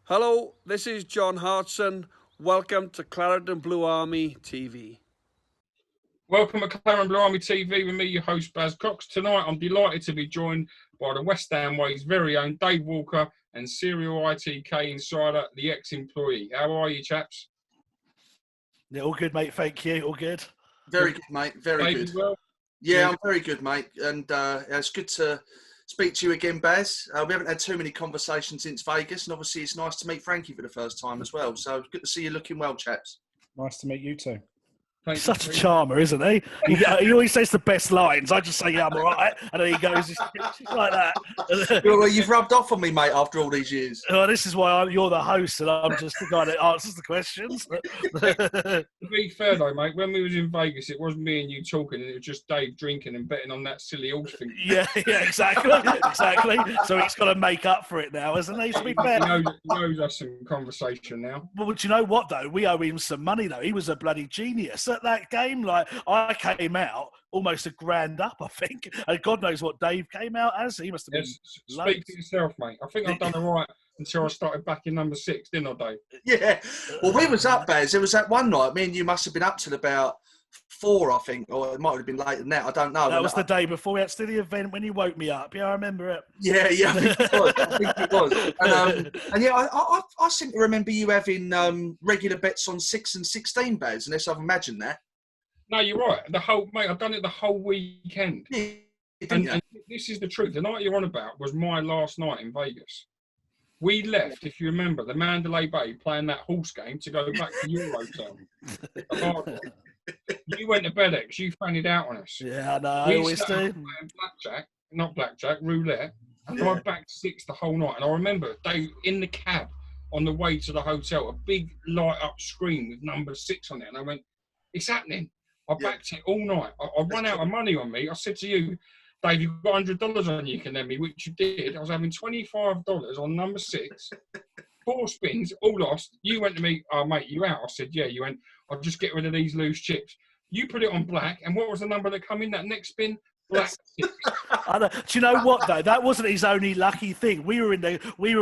Hello, this is John Hartson. Welcome to Clarendon Blue Army TV. Welcome to Clarendon Blue Army TV with me, your host, Baz Cox. Tonight, I'm delighted to be joined by the West Ham Way's very own Dave Walker and serial ITK insider, the ex-employee. How are you, chaps? Yeah, all good, mate. Thank you. All good. Very good, mate. Very Dave, good. well? Yeah, I'm very good, mate. And it's good to speak to you again, Baz. We haven't had too many conversations since Vegas, and obviously it's nice to meet Frankie for the first time as well. So good to see you looking well, chaps. Nice to meet you too. He's such a charmer, isn't he? He always says the best lines. I just say, yeah, I'm all right. And then he goes, just like that. Well, you've rubbed off on me, mate, after all these years. Oh, this is why you're the host and I'm just the guy that answers the questions. To be fair, though, mate, when we was in Vegas, it wasn't me and you talking, and it was just Dave drinking and betting on that silly horse thing. Yeah, exactly. So he's got to make up for it now, isn't he? To be fair. He knows us some conversation now. Well, do you know what, though? We owe him some money, though. He was a bloody genius at that game. Like, I came out almost a grand up, I think. And God knows what Dave came out as. He must have been Speak for yourself, mate. I think I've done all right until I started back in number 6, didn't I, Dave? Yeah. Well, we was up, Baz. There was that one night. Me and you must have been up till about 4, I think, or it might have been later than that. I don't know. That was the day before we had to do the event when you woke me up. Yeah, I remember it. Yeah, I think it was. And yeah, I seem to remember you having regular bets on 6 and 16, Baz, unless I've imagined that. No, you're right. I've done it the whole weekend. Yeah, and this is the truth. The night you're on about was my last night in Vegas. We left, if you remember, the Mandalay Bay playing that horse game to go back to your hotel. You went to bed, X. You fannied out on us. Yeah, I know. I always do. Roulette. And I backed 6 the whole night. And I remember, Dave, in the cab on the way to the hotel, a big light-up screen with number 6 on it. And I went, it's happening. I backed it all night. I ran out of money on me. I said to you, Dave, you've got $100 on you can lend me, which you did. I was having $25 on number 6. 4 spins, all lost. You went to me, oh, mate, you out? I said, yeah. You went, I'll just get rid of these loose chips. You put it on black, and what was the number that come in that next spin? Black 6. Do you know what, though? That wasn't his only lucky thing. We were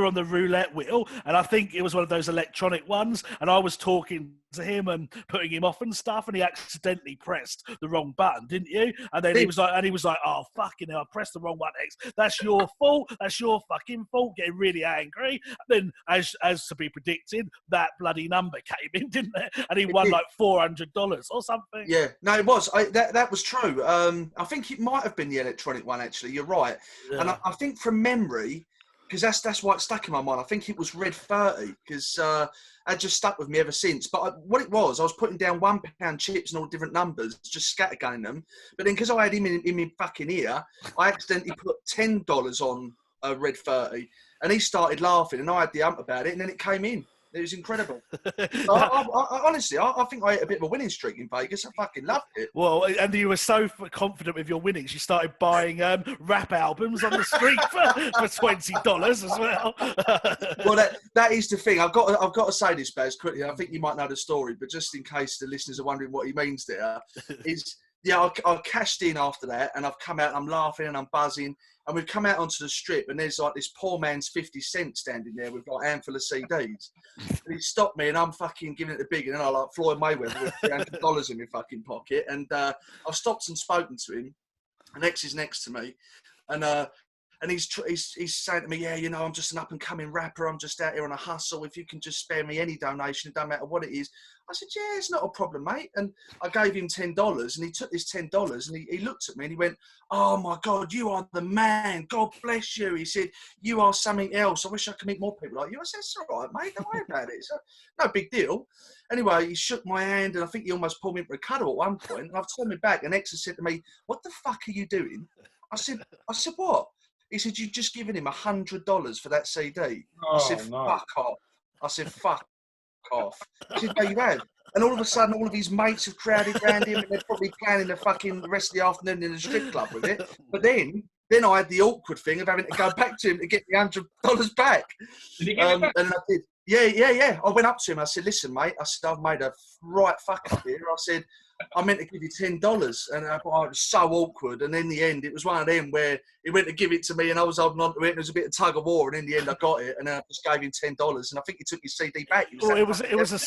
on the roulette wheel, and I think it was one of those electronic ones, and I was talking to him and putting him off and stuff, and he accidentally pressed the wrong button, didn't you? And then he was like, oh, fucking hell, I pressed the wrong one, X. That's your fault. That's your fucking fault. Getting really angry. And then, as to be predicted, that bloody number came in, didn't it? And he won like $400 or something. Yeah, no, it was. That was true. I think it might have been the electronic one, actually. You're right. Yeah. And I think from memory, because that's why it stuck in my mind, I think it was Red 30, because that just stuck with me ever since. But what it was, I was putting down £1 chips and all different numbers, just scattergunning them. But then because I had him in my fucking ear, I accidentally put $10 on Red 30, and he started laughing, and I had the ump about it, and then it came in. It was incredible. Honestly, I think I hit a bit of a winning streak in Vegas. I fucking loved it. Well, and you were so confident with your winnings, you started buying rap albums on the street for $20 as well. Well, that is the thing. I've got to say this, Baz, quickly. I think you might know the story, but just in case the listeners are wondering what he means there, is I cashed in after that, and I've come out and I'm laughing and I'm buzzing. And we've come out onto the strip, and there's like this poor man's 50 Cent standing there with like a handful of CDs. And he stopped me, and I'm fucking giving it the big, and then I like Floyd Mayweather with $300 in my fucking pocket. And I've stopped and spoken to him, and X is next to me, and he's saying to me, yeah, you know, I'm just an up and coming rapper. I'm just out here on a hustle. If you can just spare me any donation, it don't matter what it is. I said, yeah, it's not a problem, mate. And I gave him $10, and he took this $10, and he looked at me and he went, oh my God, you are the man. God bless you. He said, you are something else. I wish I could meet more people like you. I said, it's all right, mate. Don't worry about it. It's no big deal. Anyway, he shook my hand, and I think he almost pulled me in for a cuddle at one point. And I've turned me back, and X has said to me, what the fuck are you doing? I said, what? He said, you've just given him $100 for that CD. I said, fuck off. I said, fuck off. He said, no, you have. And all of a sudden, all of his mates have crowded around him, and they're probably planning the rest of the afternoon in the strip club with it. But then I had the awkward thing of having to go back to him to get the $100 back. Did he give it back? And I did. Yeah. I went up to him. I said, listen, mate. I said, I've made a right fuck up here. I said, I meant to give you $10, and it was so awkward. And in the end, it was one of them where he went to give it to me, and I was holding on to it, and there was a bit of tug of war. And in the end, I got it, and then I just gave him $10, and I think he took his CD back. It was a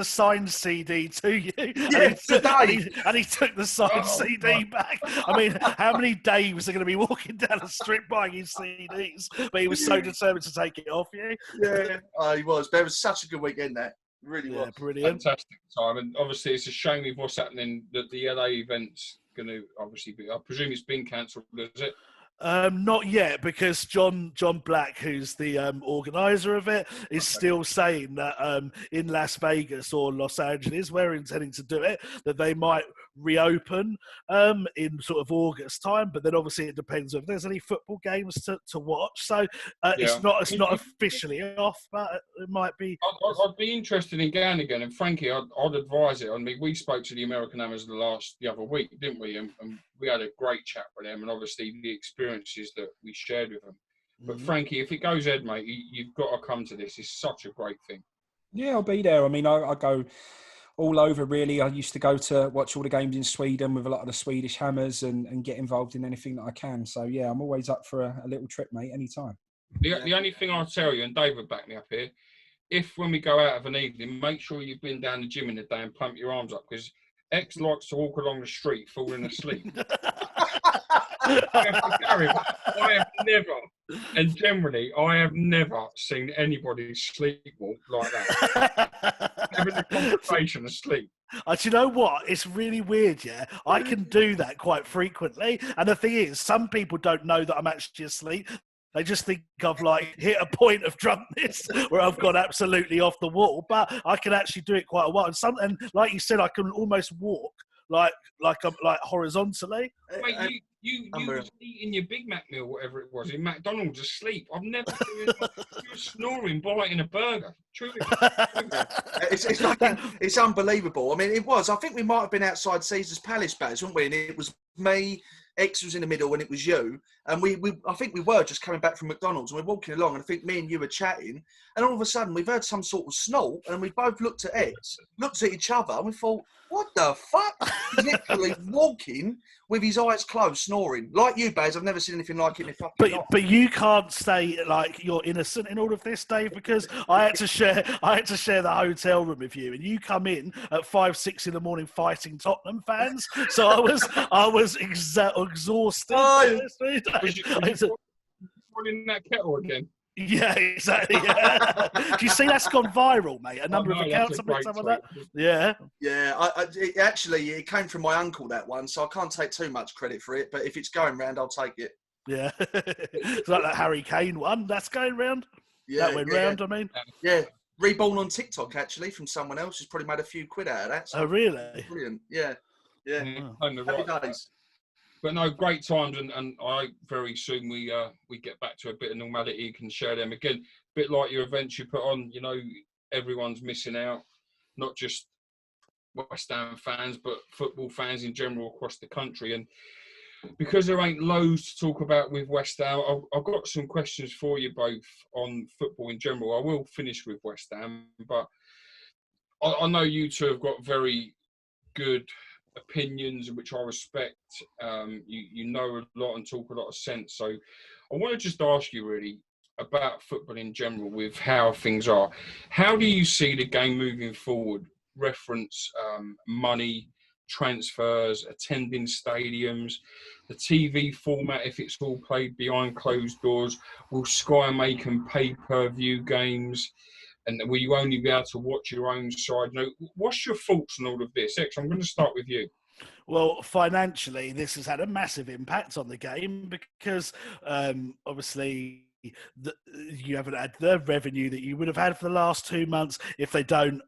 signed CD to you. Yeah, and he took the signed CD back. I mean, how many Daves are going to be walking down the strip buying his CDs? But he was so determined to take it off you. Yeah, he was. But it was such a good weekend, that. Really was. Brilliant. Fantastic time. And obviously, it's a shame with what's happening that the LA event's going to obviously be. I presume it's been cancelled, is it? Not yet, because John Black, who's the organizer of it, is still saying that in Las Vegas or Los Angeles, we're intending to do it, that they might reopen in sort of August time. But then obviously it depends if there's any football games to watch. So it's not officially off, but it might be. I'd be interested in going again. And Frankie, I'd advise it. I mean, we spoke to the American Hammers the other week, didn't we? And we had a great chat with them, and obviously the experiences that we shared with them. But Frankie, if it goes ahead, mate, you've got to come to this. It's such a great thing. Yeah, I'll be there. I mean, I go all over, really. I used to go to watch all the games in Sweden with a lot of the Swedish Hammers and get involved in anything that I can. So, yeah, I'm always up for a little trip, mate, anytime. The only thing I'll tell you, and Dave will back me up here, if when we go out of an evening, make sure you've been down the gym in the day and pump your arms up, because X likes to walk along the street falling asleep. I have never, and generally, I have never seen anybody sleepwalk like that. Having a conversation asleep. Do you know what? It's really weird, yeah? I can do that quite frequently. And the thing is, some people don't know that I'm actually asleep. They just think I've hit a point of drunkenness where I've gone absolutely off the wall. But I can actually do it quite a while. And like you said, I can almost walk like horizontally. Mate, you was eating your Big Mac meal, whatever it was, in McDonald's asleep. I've never seen you were snoring, biting a burger. Truly. It's unbelievable. I mean, it was. I think we might have been outside Caesar's Palace, Baz, weren't we? And it was me, X was in the middle, and it was you. And I think we were just coming back from McDonald's, and we're walking along, and I think me and you were chatting, and all of a sudden we've heard some sort of snort, and we both looked at X, looked at each other, and we thought, what the fuck? He's literally walking with his eyes closed, snoring. Like you, Baz, I've never seen anything like it in a fucking life. But you can't say like you're innocent in all of this, Dave, because I had to share the hotel room with you, and you come in at 5, 6 in the morning fighting Tottenham fans. So I was exhausted. Was you in that kettle again? Yeah, exactly. Yeah. Do you see that's gone viral, mate? A number of accounts have picked up on that. Yeah. Yeah, it came from my uncle, that one, so I can't take too much credit for it, but if it's going round, I'll take it. Yeah. It's like that Harry Kane one. That's going round. Yeah, that went round, I mean. Yeah. Reborn on TikTok, actually, from someone else who's probably made a few quid out of that. So oh, really? Brilliant. Yeah. Yeah. Happy days. But no, great times, and I very soon we get back to a bit of normality. You can share them again, a bit like your events you put on. You know, everyone's missing out, not just West Ham fans, but football fans in general across the country. And because there ain't loads to talk about with West Ham, I've got some questions for you both on football in general. I will finish with West Ham, but I know you two have got very good opinions, which I respect. You know a lot and talk a lot of sense. So I want to just ask you really about football in general, with how things are. How do you see the game moving forward? Reference money, transfers, attending stadiums, the TV format, if it's all played behind closed doors. Will Sky make them pay-per-view games? And will you only be able to watch your own side? You know, what's your thoughts on all of this? X, I'm going to start with you. Well, financially, this has had a massive impact on the game because obviously you haven't had the revenue that you would have had for the last 2 months. If they don't,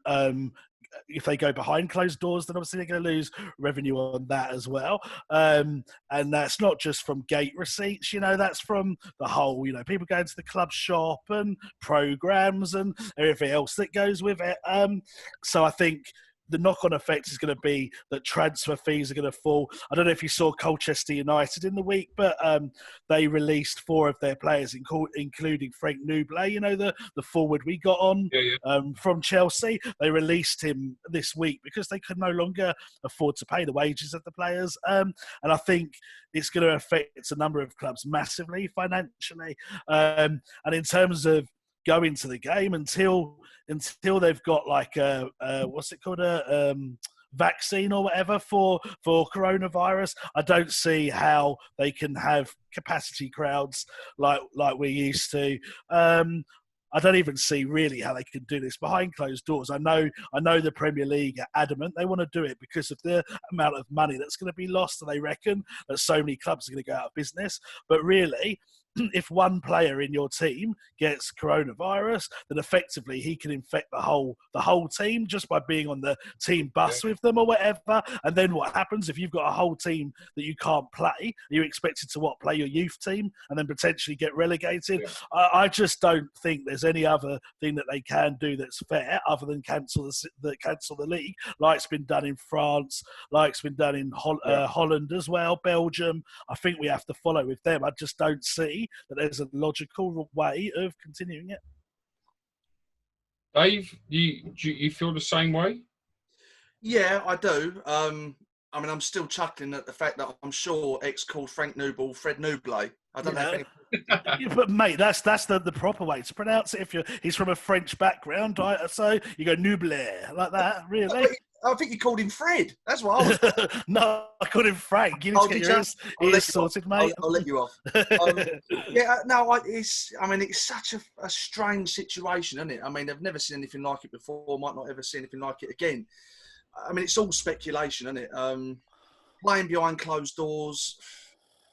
if they go behind closed doors, then obviously they're going to lose revenue on that as well. And that's not just from gate receipts, you know, that's from the whole, you know, people going to the club shop and programs and everything else that goes with it. So I think the knock-on effect is going to be that transfer fees are going to fall. I don't know if you saw Colchester United in the week, but they released 4 of their players, including Frank Nublet, you know, the forward we got on from Chelsea. They released him this week because they could no longer afford to pay the wages of the players. And I think it's going to affect a number of clubs massively financially. And in terms of going to the game until they've got like a what's it called, a vaccine or whatever for coronavirus, I don't see how they can have capacity crowds like we used to. I don't even see really how they can do this behind closed doors. I know the Premier League are adamant they want to do it because of the amount of money that's going to be lost, and they reckon that so many clubs are going to go out of business. But really, if one player in your team gets coronavirus, then effectively he can infect the whole team just by being on the team bus with them or whatever. And then what happens if you've got a whole team that you can't play? You're expected to play your youth team and then potentially get relegated? Yeah. I just don't think there's any other thing that they can do that's fair other than cancel the league, like it's been done in France, like it's been done in Holland as well, Belgium. I think we have to follow with them. I just don't see that there's a logical way of continuing it. Dave, you feel the same way? Yeah, I do. I mean, I'm still chuckling at the fact that I'm sure X called Frank Nublet Fred Nublet. I don't know if any... But mate, that's the proper way to pronounce it. He's from a French background, right? So you go Nublet like that, really. I think you called him Fred. That's what I was. No, I called him Frank. You need to get your ears sorted, mate. I'll let you off. It's such a strange situation, isn't it? I mean, I've never seen anything like it before. Might not ever see anything like it again. I mean, it's all speculation, isn't it? Playing behind closed doors.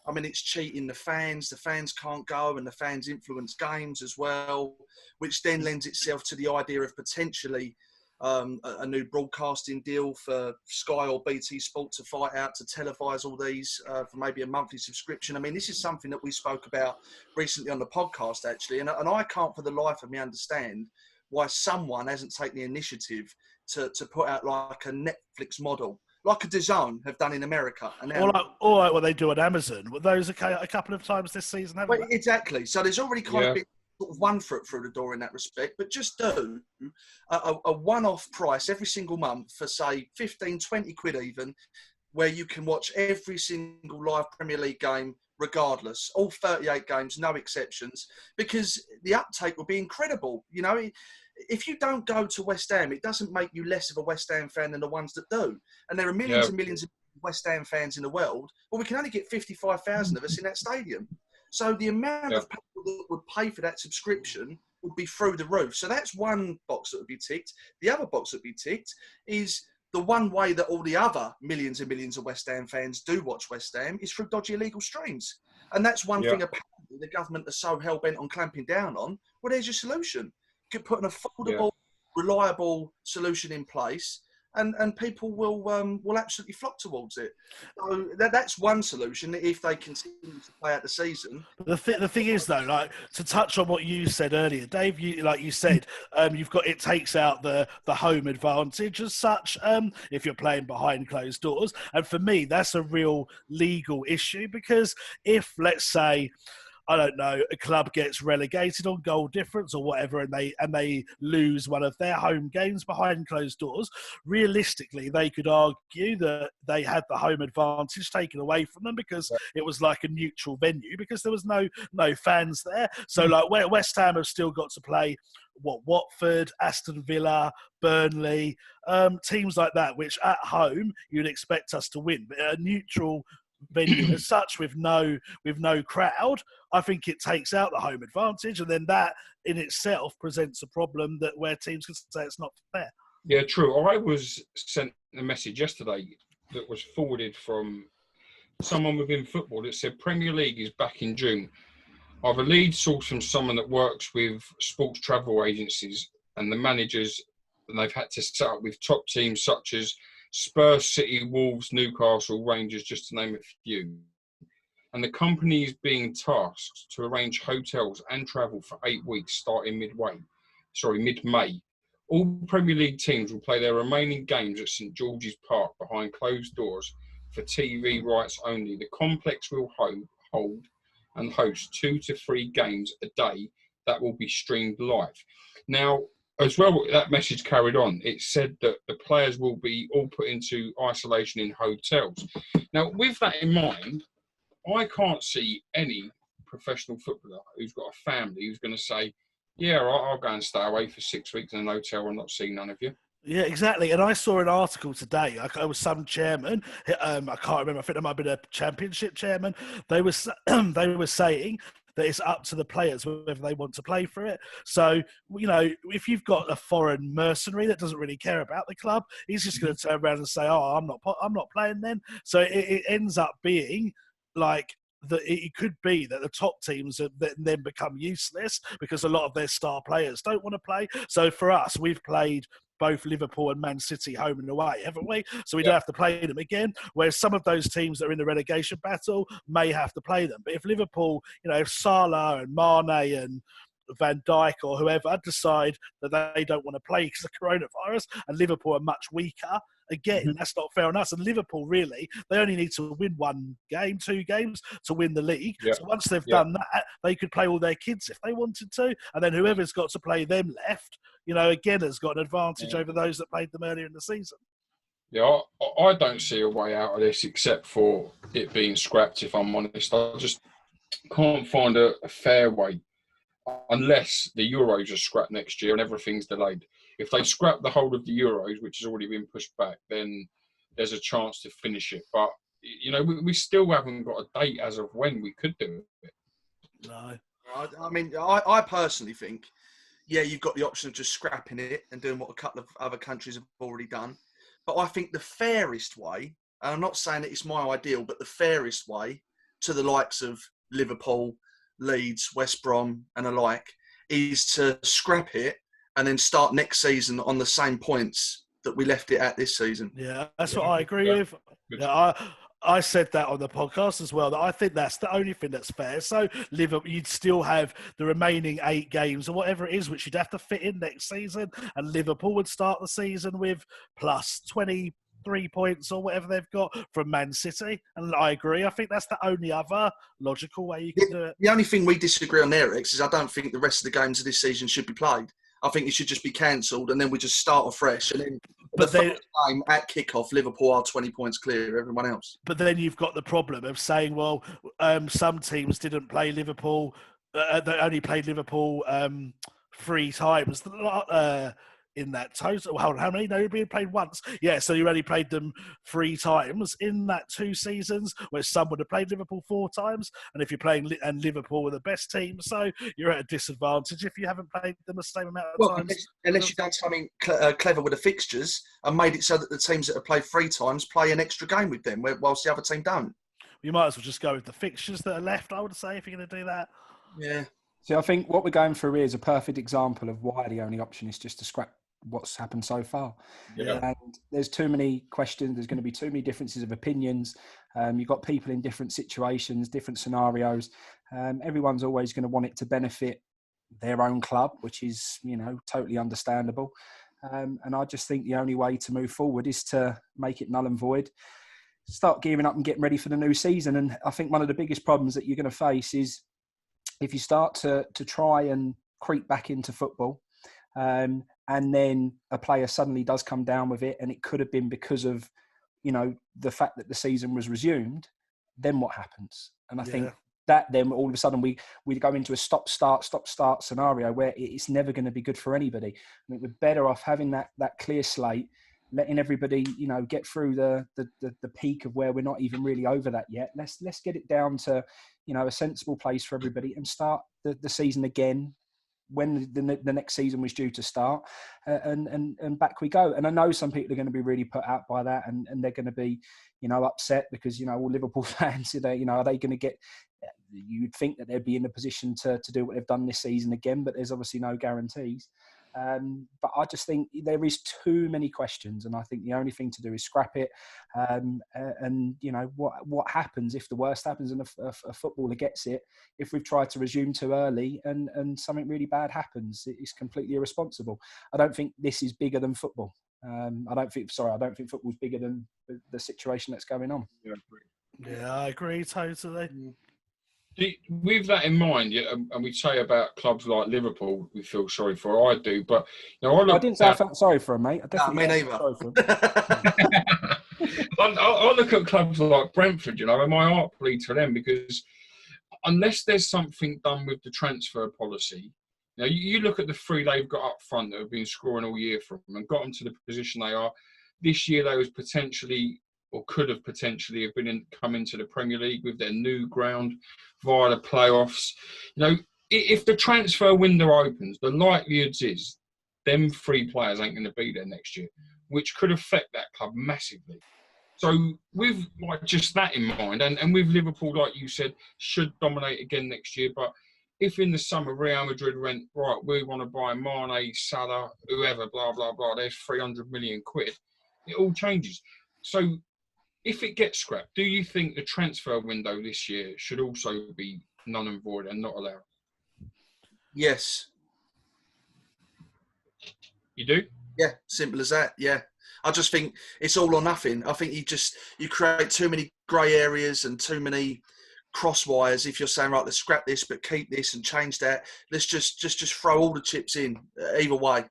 I mean, it's cheating the fans. The fans can't go, and the fans influence games as well, which then lends itself to the idea of potentially a new broadcasting deal for Sky or BT Sport to fight out to televise all these for maybe a monthly subscription. I mean, this is something that we spoke about recently on the podcast, actually, and I can't for the life of me understand why someone hasn't taken the initiative to put out like a Netflix model, like a DAZN have done in America. And or like what they do on Amazon. With those a couple of times this season, haven't they? Exactly. So there's already kind of been sort of one foot through the door in that respect, but just do a one-off price every single month for, say, 15, 20 quid even, where you can watch every single live Premier League game regardless, all 38 games, no exceptions, because the uptake will be incredible. You know, if you don't go to West Ham, it doesn't make you less of a West Ham fan than the ones that do. And there are millions and millions of West Ham fans in the world, but we can only get 55,000 of us in that stadium. So the amount of people that would pay for that subscription would be through the roof. So that's one box that would be ticked. The other box that would be ticked is the one way that all the other millions and millions of West Ham fans do watch West Ham is through dodgy illegal streams. And that's one thing apparently the government are so hell-bent on clamping down on. Well, there's your solution. You could put an affordable, reliable solution in place, and people will absolutely flock towards it. So that's one solution if they continue to play out the season. The thing is, though, like to touch on what you said earlier, Dave, you said, it takes out the home advantage as such if you're playing behind closed doors. And for me, that's a real legal issue, because if, let's say, I don't know, a club gets relegated on goal difference or whatever, and they lose one of their home games behind closed doors, realistically, they could argue that they had the home advantage taken away from them because it was like a neutral venue, because there was no fans there. So, like, West Ham have still got to play Watford, Aston Villa, Burnley, teams like that, which at home you'd expect us to win, but a neutral venue as such with no crowd, I think it takes out the home advantage, and then that in itself presents a problem that where teams can say it's not fair. Yeah, true. I was sent a message yesterday that was forwarded from someone within football that said Premier League is back in June. I have a lead source from someone that works with sports travel agencies and the managers, and they've had to set up with top teams such as Spurs, City, Wolves, Newcastle, Rangers, just to name a few. And the company is being tasked to arrange hotels and travel for 8 weeks starting mid-May, All Premier League teams will play their remaining games at St George's Park behind closed doors for TV rights only. The complex will hold and host 2 to 3 games a day that will be streamed live. Now, as well, that message carried on. It said that the players will be all put into isolation in hotels. Now, with that in mind, I can't see any professional footballer who's got a family who's going to say, yeah, I'll go and stay away for 6 weeks in an hotel and not see none of you. Yeah, exactly. And I saw an article today. I was some chairman. I can't remember. I think it might have been a championship chairman. They were saying that it's up to the players whether they want to play for it. So, you know, if you've got a foreign mercenary that doesn't really care about the club, he's just going to turn around and say, "Oh, I'm not playing then." So it ends up being like it could be that the top teams then become useless because a lot of their star players don't want to play. So for us, we've played both Liverpool and Man City home and away, haven't we? So we don't have to play them again. Whereas some of those teams that are in the relegation battle may have to play them. But if Liverpool, you know, if Salah and Mane and Van Dijk or whoever decide that they don't want to play because of coronavirus and Liverpool are much weaker, again, that's not fair on us. And Liverpool, really, they only need to win 1 game, 2 games to win the league. Yeah. So once they've done that, they could play all their kids if they wanted to. And then whoever's got to play them left, you know, again, has got an advantage over those that played them earlier in the season. Yeah, I don't see a way out of this except for it being scrapped, if I'm honest. I just can't find a fair way. Unless the Euros are scrapped next year and everything's delayed. If they scrap the whole of the Euros, which has already been pushed back, then there's a chance to finish it. But, you know, we still haven't got a date as of when we could do it. No. I mean, I personally think, yeah, you've got the option of just scrapping it and doing what a couple of other countries have already done. But I think the fairest way, and I'm not saying that it's my ideal, but the fairest way to the likes of Liverpool, Leeds, West Brom and alike is to scrap it and then start next season on the same points that we left it at this season. Yeah, that's what I agree with. Yeah, I said that on the podcast as well, that I think that's the only thing that's fair. So Liverpool, you'd still have the remaining 8 games or whatever it is, which you'd have to fit in next season, and Liverpool would start the season with plus 23 points or whatever they've got from Man City. And I agree. I think that's the only other logical way you can do it. The only thing we disagree on there, X, is I don't think the rest of the games of this season should be played. I think it should just be cancelled and then we just start afresh. And then first game at kickoff, Liverpool are 20 points clear of everyone else. But then you've got the problem of saying, well, some teams didn't play Liverpool. They only played Liverpool 3 times in that total. Hold on, how many? No, you've been played once. Yeah, so you only played them 3 times in that 2 seasons, where some would have played Liverpool 4 times. And if you're playing, and Liverpool were the best team, so you're at a disadvantage if you haven't played them the same amount of times. Unless you've done something clever with the fixtures and made it so that the teams that have played 3 times play an extra game with them, whilst the other team don't. You might as well just go with the fixtures that are left, I would say, if you're going to do that. Yeah. So I think what we're going through here is a perfect example of why the only option is just to scrap what's happened so far. Yeah. And there's too many questions. There's going to be too many differences of opinions. You've got people in different situations, different scenarios. Everyone's always going to want it to benefit their own club, which is, you know, totally understandable. And I just think the only way to move forward is to make it null and void. Start gearing up and getting ready for the new season. And I think one of the biggest problems that you're going to face is if you start to try and creep back into football, and then a player suddenly does come down with it, and it could have been because of, you know, the fact that the season was resumed, then what happens? And I think that then all of a sudden we go into a stop-start scenario where it's never going to be good for anybody. I think we're better off having that clear slate, letting everybody, you know, get through the peak of where we're not even really over that yet. Let's get it down to, you know, a sensible place for everybody and start the season again when the next season was due to start, and back we go. And I know some people are going to be really put out by that, and they're going to be, you know, upset because, you know, all Liverpool fans today, you know, are they going to get? You'd think that they'd be in a position to do what they've done this season again, but there's obviously no guarantees. But I just think there is too many questions, and I think the only thing to do is scrap it. And you know what happens if the worst happens and a footballer gets it? If we've tried to resume too early and something really bad happens, it's completely irresponsible. I don't think this is bigger than football. I don't think football's bigger than the situation that's going on. Yeah, I agree totally. With that in mind, and we say about clubs like Liverpool, we feel sorry for. I do, but you know, I didn't say I felt sorry for him, mate. I definitely me neither. sorry for him. I look at clubs like Brentford, you know, and my heart bleeds for them because unless there's something done with the transfer policy, you know, you look at the three they've got up front that have been scoring all year for them and got them to the position they are. This year, they was potentially or could have potentially have come into the Premier League with their new ground via the playoffs. You know, if the transfer window opens, the likelihoods is them three players ain't going to be there next year, which could affect that club massively. So with like just that in mind, and with Liverpool, like you said, should dominate again next year. But if in the summer Real Madrid went, right, we want to buy Mane, Salah, whoever, blah, blah, blah, there's 300 million quid, it all changes. So if it gets scrapped, do you think the transfer window this year should also be null and void and not allowed? Yes. You do? Yeah, simple as that. Yeah. I just think it's all or nothing. I think you create too many grey areas and too many crosswires if you're saying, right, let's scrap this but keep this and change that. Let's just throw all the chips in either way.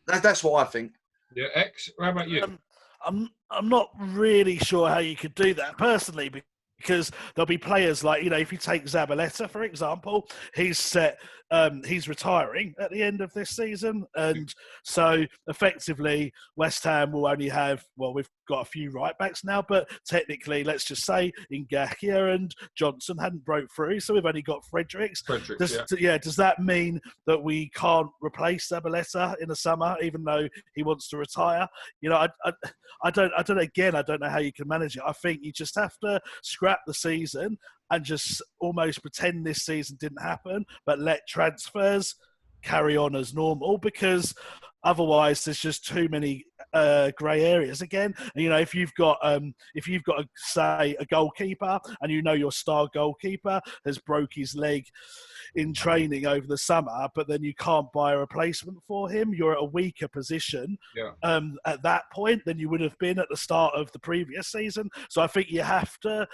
That's what I think. Yeah, X, how about you? I'm not really sure how you could do that personally, because there'll be players like, you know, if you take Zabaleta, for example, he's retiring at the end of this season. And so effectively West Ham will only have, well, we've got a few right backs now, but technically, let's just say Ngakia and Johnson hadn't broke through. So we've only got Fredericks. Does that mean that we can't replace Zabaleta in the summer, even though he wants to retire? You know, I don't know how you can manage it. I think you just have to scrap the season and just almost pretend this season didn't happen, but let transfers carry on as normal, because otherwise there's just too many grey areas again. And, you know, if you've got say a goalkeeper and you know your star goalkeeper has broke his leg in training over the summer, but then you can't buy a replacement for him, you're at a weaker position at that point than you would have been at the start of the previous season. So I think you have to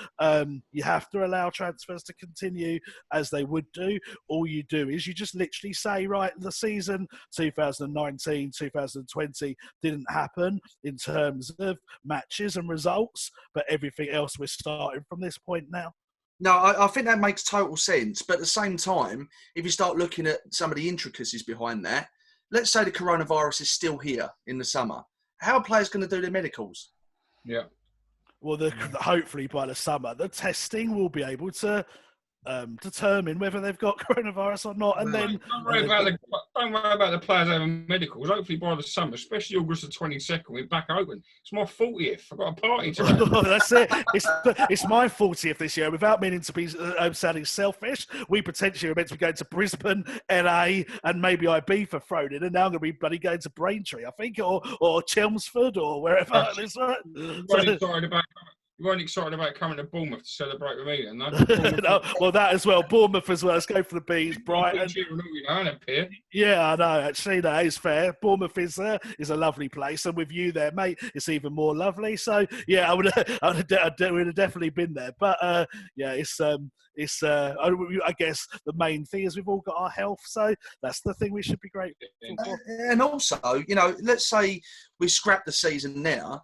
allow transfers to continue as they would do. All you do is you just literally say, right, the season 2019, 2020 didn't happen in terms of matches and results, but everything else we're starting from this point now. No, I think that makes total sense. But at the same time, if you start looking at some of the intricacies behind that, let's say the coronavirus is still here in the summer. How are players going to do their medicals? Yeah. Well, hopefully by the summer, the testing will be able to determine whether they've got coronavirus or not. And then don't worry about the players having medicals. Hopefully by the summer, especially August the 22nd, we're back open. It's my 40th. I've got a party to have. That's it. It's my 40th this year. Without meaning to be sounding selfish, we potentially were meant to be going to Brisbane, LA, and maybe Ibiza thrown in, and now I'm going to be bloody going to Braintree, I think, or Chelmsford or wherever. You weren't excited about coming to Bournemouth to celebrate with me then, no? No, well, that as well. Bournemouth as well. Let's go for the Bees. Brighton. Yeah, I know. Actually, that is fair. Bournemouth is a lovely place, and with you there, mate, it's even more lovely. So, yeah, I would have definitely been there. But yeah, I guess the main thing is we've all got our health, so that's the thing we should be grateful for. And also, you know, let's say we scrap the season now.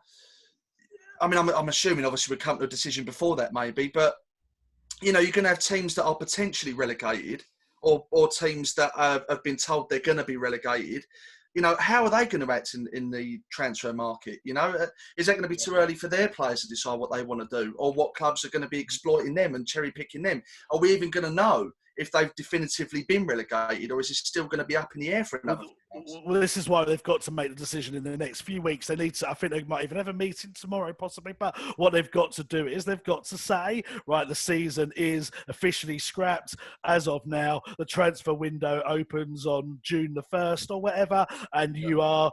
I mean, I'm assuming, obviously, we'd come to a decision before that, maybe. But, you know, you're going to have teams that are potentially relegated or teams that have been told they're going to be relegated. You know, how are they going to act in the transfer market? You know, is that going to be too early for their players to decide what they want to do, or what clubs are going to be exploiting them and cherry-picking them? Are we even going to know if they've definitively been relegated, or is it still going to be up in the air for another? Well, this is why they've got to make the decision in the next few weeks. They need to. I think they might even have a meeting tomorrow, possibly. But what they've got to do is they've got to say, right, the season is officially scrapped as of now. The transfer window opens on June the 1st or whatever, and you are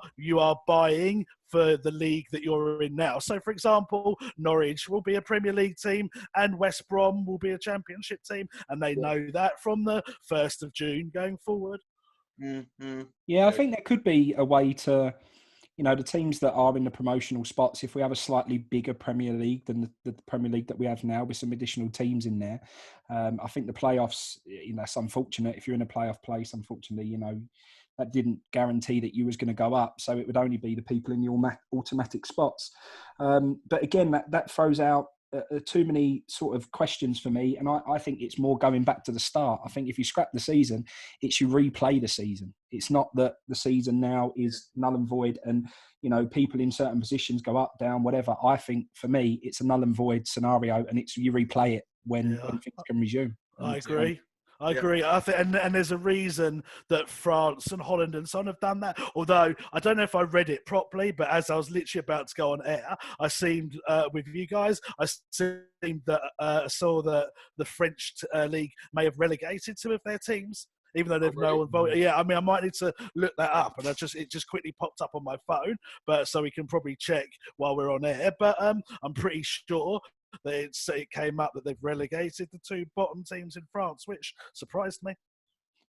buying for the league that you're in now. So, for example, Norwich will be a Premier League team and West Brom will be a Championship team, and they know that from the 1st of June going forward. Mm-hmm. Yeah, I think there could be a way to, the teams that are in the promotional spots, if we have a slightly bigger Premier League than the Premier League that we have now with some additional teams in there, I think the playoffs, it's unfortunate. If you're in a playoff place, unfortunately, that didn't guarantee that you was going to go up. So it would only be the people in the automatic spots. But again, that throws out too many sort of questions for me. And I think it's more going back to the start. I think if you scrap the season, it's you replay the season. It's not that the season now is null and void and, people in certain positions go up, down, whatever. I think for me, it's a null and void scenario and it's you replay it when things can resume. I agree. I agree. I think, and there's a reason that France and Holland and so on have done that. Although I don't know if I read it properly, but as I was literally about to go on air, I seemed with you guys, I saw that the French league may have relegated two of their teams, even though they've no one voted. Yeah, I mean, I might need to look that up, and it just quickly popped up on my phone, but so we can probably check while we're on air. But I'm pretty sure that it came up that they've relegated the two bottom teams in France, which surprised me.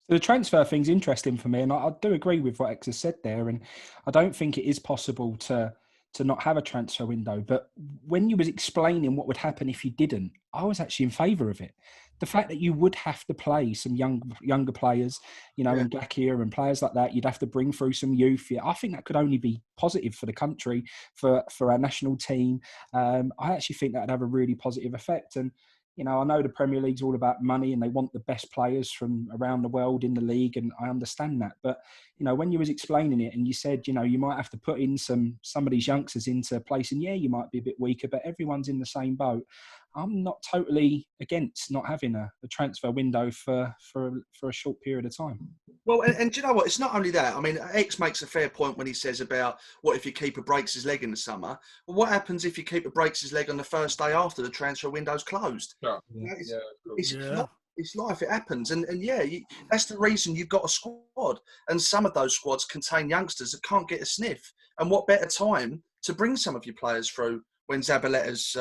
The transfer thing's interesting for me, and I do agree with what X has said there, and I don't think it is possible to not have a transfer window. But when you was explaining what would happen if you didn't, I was actually in favour of it. The fact that you would have to play some younger players, in Gakia and players like that, you'd have to bring through some youth. Yeah, I think that could only be positive for the country, for our national team. I actually think that would have a really positive effect. And, I know the Premier League's all about money and they want the best players from around the world in the league, and I understand that. But, when you was explaining it and you said, you might have to put in some of these youngsters into place, and you might be a bit weaker, but everyone's in the same boat. I'm not totally against not having a transfer window for a short period of time. Well, and do you know what? It's not only that. I mean, X makes a fair point when he says about what if your keeper breaks his leg in the summer? Well, what happens if your keeper breaks his leg on the first day after the transfer window's closed? It's life. It happens. And that's the reason you've got a squad. And some of those squads contain youngsters that can't get a sniff. And what better time to bring some of your players through when Zabaletta's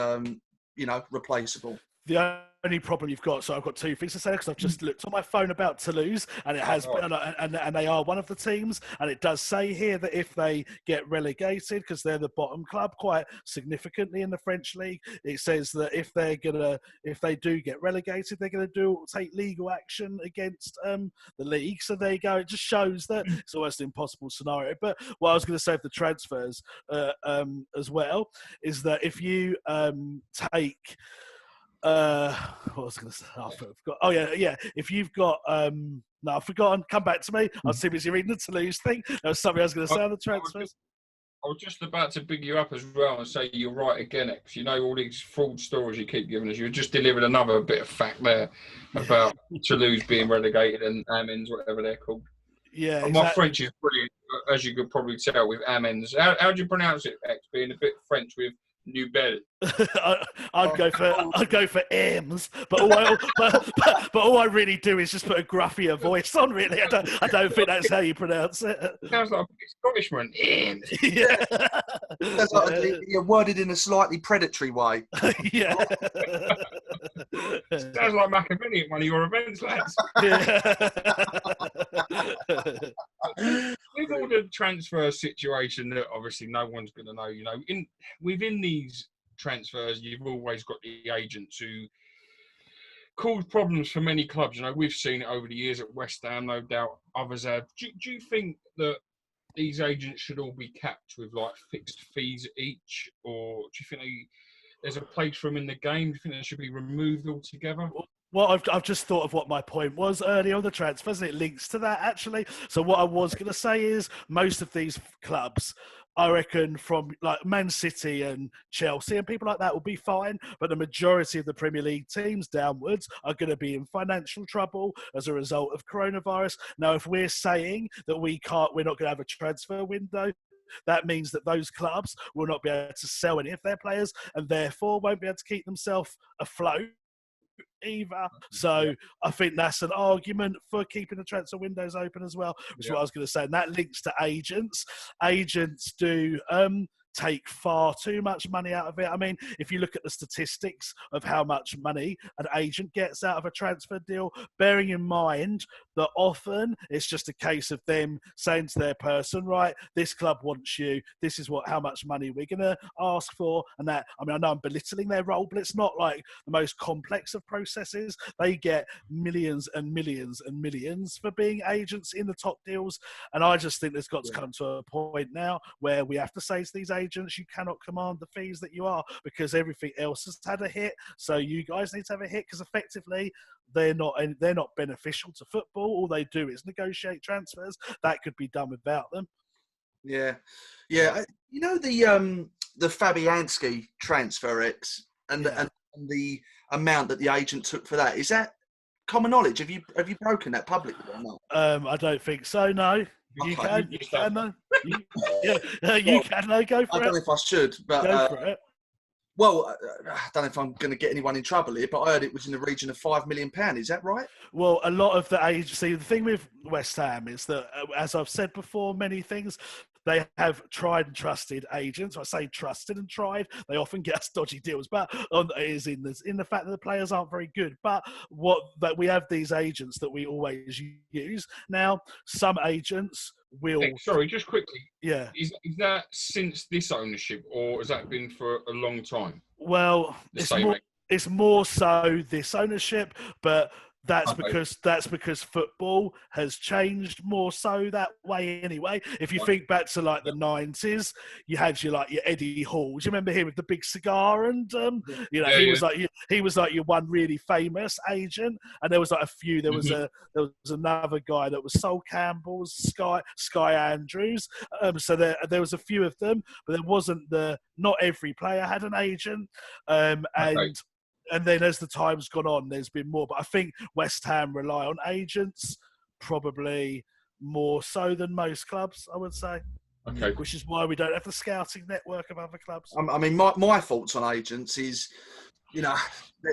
replaceable. The only problem you've got, so I've got two things to say because I've just looked on my phone about Toulouse, and it has been, and they are one of the teams, and it does say here that if they get relegated, because they're the bottom club quite significantly in the French league, it says that if they do get relegated, they're gonna take legal action against the league. So there you go. It just shows that it's almost an impossible scenario. But what I was going to say of the transfers as well is that if you take what was I going to say? I forgot. Oh yeah. If you've got no, I've forgotten. Come back to me. I was too busy reading the Toulouse thing. There was something I was going to say on the transfers. I was just about to big you up as well and say you're right again, X. All these fraud stories you keep giving us. You just delivered another bit of fact there about Toulouse being relegated and Amiens, whatever they're called. Yeah, exactly. My French is brilliant, as you could probably tell with Amiens. How do you pronounce it, X? Being a bit French with New Belle. I'd go for Ames, but all I really do is just put a gruffier voice on. Really, I don't think that's how you pronounce it. Sounds like a Scottishman. Ames. Yeah. Sounds like you're worded in a slightly predatory way. Yeah. Sounds like Machiavelli at one of your events, lads. Yeah. With all the transfer situation that obviously no one's going to know, within these transfers, you've always got the agents who cause problems for many clubs. We've seen it over the years at West Ham, no doubt others have. Do you think that these agents should all be capped with fixed fees each, or do you think there's a place for them in the game? Do you think they should be removed altogether? Well, I've just thought of what my point was earlier on the transfers, and it links to that, actually. So what I was going to say is most of these clubs I reckon from like Man City and Chelsea and people like that will be fine, but the majority of the Premier League teams downwards are going to be in financial trouble as a result of coronavirus. Now, if we're saying that we're not going to have a transfer window, that means that those clubs will not be able to sell any of their players and therefore won't be able to keep themselves afloat either. So I think that's an argument for keeping the transfer windows open as well, which is what I was going to say. And that links to agents. Agents do take far too much money out of it. I mean, if you look at the statistics of how much money an agent gets out of a transfer deal, bearing in mind that often it's just a case of them saying to their person, right, this club wants you, this is how much money we're going to ask for. And that, I mean, I know I'm belittling their role, but it's not like the most complex of processes. They get millions and millions and millions for being agents in the top deals. And I just think there's got to come to a point now where we have to say to these agents, you cannot command the fees that you are, because everything else has had a hit. So you guys need to have a hit, because effectively they're not beneficial to football. All they do is negotiate transfers. That could be done without them. Yeah. You know the Fabianski transfer and the amount that the agent took for that, is that common knowledge? Have you broken that publicly or not? I don't think so. No. You Okay. can, though. You can, though. Go for it. I don't know if I should, but go for it. Well, I don't know if I'm going to get anyone in trouble here, but I heard it was in the region of £5 million. Is that right? Well, a lot of the agency, the thing with West Ham is that, as I've said before, many things, they have tried and trusted agents. I say trusted and tried. They often get us dodgy deals, but it is in the fact that the players aren't very good. But that we have these agents that we always use. Now, some agents will. Sorry, just quickly. Yeah. Is that since this ownership, or has that been for a long time? Well, it's more so this ownership, but that's because football has changed more so that way anyway. If you think back to like the 90s, you had your Eddie Hall. Do you remember him with the big cigar? And he was like your one really famous agent. And there was like a few. There was another guy that was Sol Campbell's, Sky Andrews. So there was a few of them, but there wasn't not every player had an agent. And then as the time's gone on, there's been more. But I think West Ham rely on agents probably more so than most clubs, I would say. Okay. Which is why we don't have the scouting network of other clubs. I mean, my thoughts on agents is,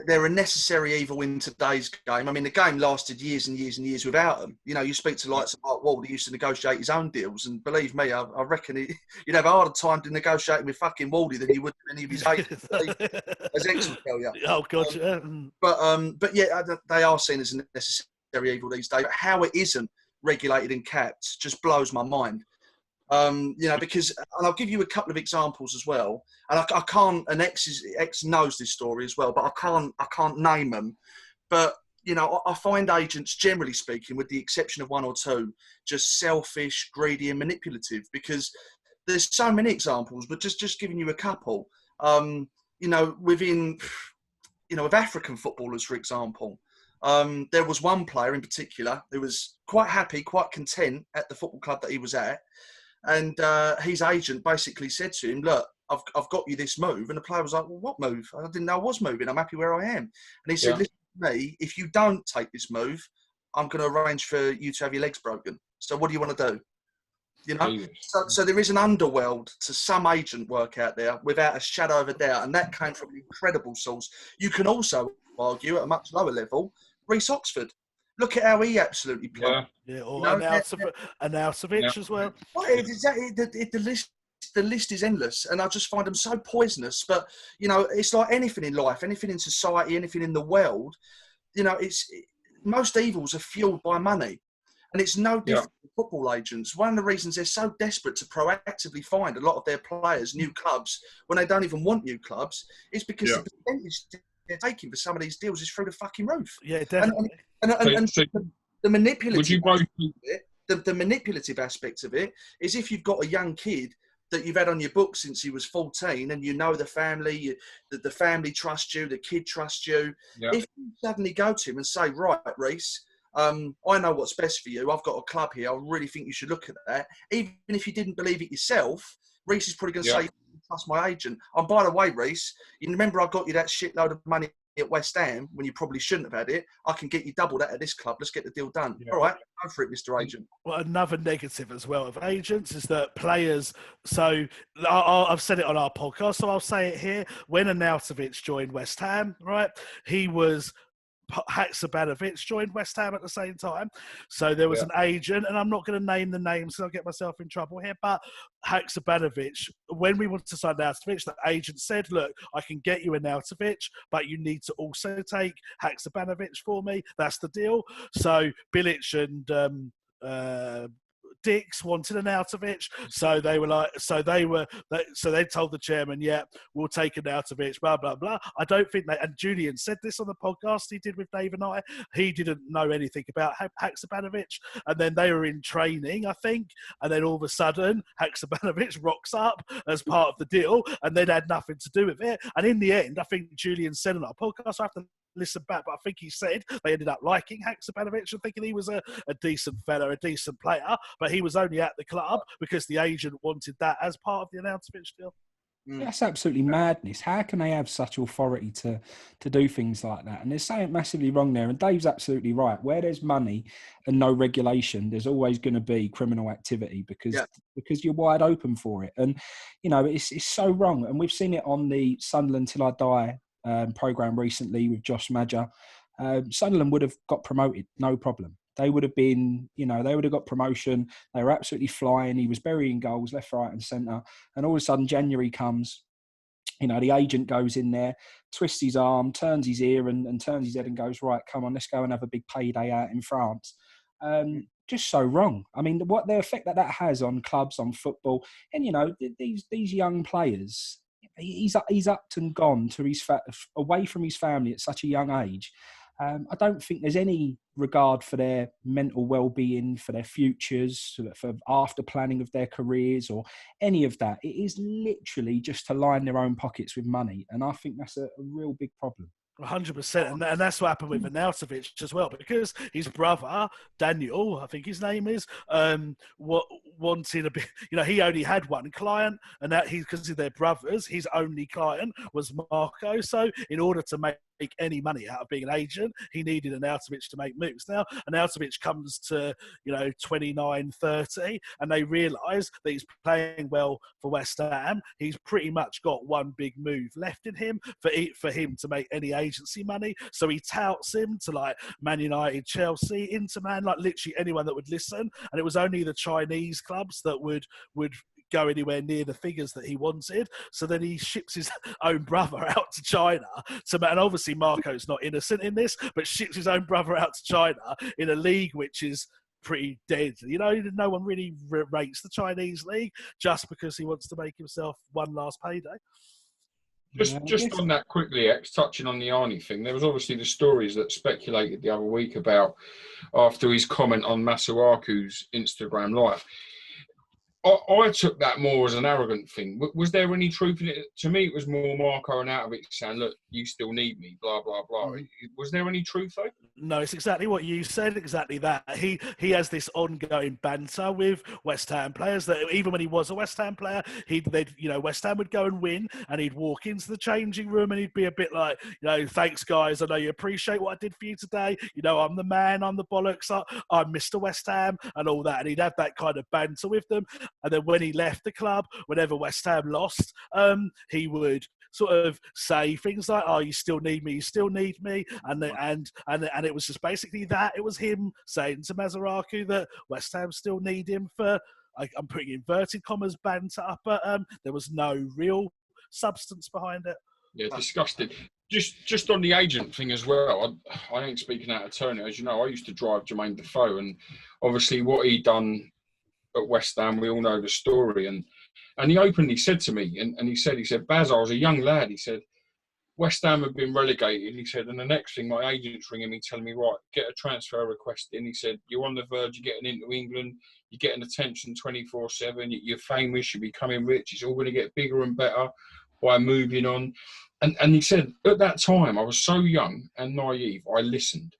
they're a necessary evil in today's game. I mean, the game lasted years and years and years without them. You speak to likes of Mark Ward, he used to negotiate his own deals, and believe me, I reckon you'd have a harder time to negotiating with fucking Waldy than you would with any of his agents. As X will tell you. Oh God, yeah. But yeah, they are seen as a necessary evil these days. But how it isn't regulated and capped just blows my mind. Because, and I'll give you a couple of examples as well. And I can't, and X knows this story as well, but I can't name them. But, I find agents, generally speaking, with the exception of one or two, just selfish, greedy and manipulative, because there's so many examples, but just giving you a couple, with African footballers, for example. There was one player in particular who was quite happy, quite content at the football club that he was at. And his agent basically said to him, look, I've got you this move. And the player was like, well, what move? I didn't know I was moving. I'm happy where I am. And he said, listen to me, if you don't take this move, I'm going to arrange for you to have your legs broken. So what do you want to do? So there is an underworld to some agent work out there without a shadow of a doubt. And that came from an incredible source. You can also argue at a much lower level, Reece Oxford. Look at how he absolutely played. Yeah, or Arnautovic as well. The list is endless, and I just find them so poisonous. But it's like anything in life, anything in society, anything in the world. Most evils are fueled by money, and it's no different with football agents. One of the reasons they're so desperate to proactively find a lot of their players new clubs when they don't even want new clubs is because the percentage they're taking for some of these deals is through the fucking roof. Yeah, definitely. And the manipulative the manipulative aspect of it is if you've got a young kid that you've had on your book since he was 14 and the family, the family trusts you, the kid trusts you. Yeah. If you suddenly go to him and say, right, Reece, I know what's best for you. I've got a club here. I really think you should look at that. Even if you didn't believe it yourself, Reece is probably going to Yeah. say, "Trust my agent." And by the way, Reece, you remember I got you that shitload of money at West Ham when you probably shouldn't have had it. I can get you double that at this club. Let's get the deal done. Yeah. All right, go for it, Mr. Agent. Well, another negative as well of agents is that players. So I've said it on our podcast, so I'll say it here. When Arnautovic joined West Ham, right, he was. Haksabanovic joined West Ham at the same time. So there was an agent, and I'm not going to name the names, so I'll get myself in trouble here, but Haksabanovic, when we wanted to sign Arnautovic, the agent said, look, I can get you Arnautovic, but you need to also take Haksabanovic for me. That's the deal. So Bilic and Dix wanted Arnautovic, so they were like, so they told the chairman, yeah, we'll take Arnautovic, blah blah blah. I don't think they, and Julian said this on the podcast he did with Dave and I, he didn't know anything about Haksabanovic, and then they were in training, I think, and then all of a sudden Haksabanovic rocks up as part of the deal, and then had nothing to do with it. And in the end, I think Julian said on our podcast, I have to listen back, but I think he said they ended up liking Haksabanovic and thinking he was a decent fella, a decent player, but he was only at the club because the agent wanted that as part of the Arnautovic deal. That's absolutely madness. How can they have such authority to do things like that? And there's something massively wrong there. And Dave's absolutely right. Where there's money and no regulation, there's always going to be criminal activity because you're wide open for it. And, you know, it's so wrong. And we've seen it on the Sunderland Till I Die programme recently with Josh Madger. Sunderland would have got promoted, no problem. They would have been, you know, they would have got promotion. They were absolutely flying. He was burying goals left, right and centre. And all of a sudden January comes, you know, the agent goes in there, twists his arm, turns his ear and turns his head and goes, right, come on, let's go and have a big payday out in France. Just so wrong. I mean, what the effect that has on clubs, on football. And, you know, these young players, he's upped and gone to away from his family at such a young age. I don't think there's any regard for their mental well-being, for their futures, for after planning of their careers or any of that. It is literally just to line their own pockets with money. And I think that's a real big problem. 100%, and that's what happened with Arnautovic as well, because his brother Daniel, I think his name is, wanted a bit. You know, he only had one client, and that because they're brothers, his only client was Marco. So, in order to make any money out of being an agent, he needed Arnautovic to make moves. Now, Arnautovic comes to 29, 30, and they realise that he's playing well for West Ham. He's pretty much got one big move left in him for him to make any agency money. So he touts him to like Man United, Chelsea, Inter, like literally anyone that would listen. And it was only the Chinese clubs that would go anywhere near the figures that he wanted. So then he ships his own brother out to China and obviously Marco's not innocent in this, but ships his own brother out to China in a league which is pretty dead. You know, no one really rates the Chinese league just because he wants to make himself one last payday. Just on that quickly, touching on the Arnie thing, there was obviously the stories that speculated the other week about after his comment on Masuaku's Instagram live. I took that more as an arrogant thing. Was there any truth in it? To me, it was more Marco and out of it saying, look, you still need me, blah, blah, blah. Was there any truth, though? No, it's exactly what you said, exactly that. He has this ongoing banter with West Ham players that even when he was a West Ham player, West Ham would go and win and he'd walk into the changing room and he'd be a bit like, thanks, guys. I know you appreciate what I did for you today. I'm the man, I'm the bollocks, I'm Mr. West Ham and all that. And he'd have that kind of banter with them. And then when he left the club, whenever West Ham lost, he would sort of say things like, "Oh, you still need me, you still need me," and it was just basically that. It was him saying to Masuaku that West Ham still need him for, I'm putting inverted commas, banter, but there was no real substance behind it. Yeah, disgusting. Just on the agent thing as well, I ain't speaking out of turn. As you know, I used to drive Jermaine Defoe, and obviously what he done at West Ham, we all know the story. And he openly said to me, and he said, Baz, I was a young lad. He said, West Ham have been relegated. He said, and the next thing my agent's ringing me, telling me, right, get a transfer request in. He said, you're on the verge of getting into England. You're getting attention 24/7. You're famous. You're becoming rich. It's all going to get bigger and better by moving on. And he said, at that time, I was so young and naive, I listened.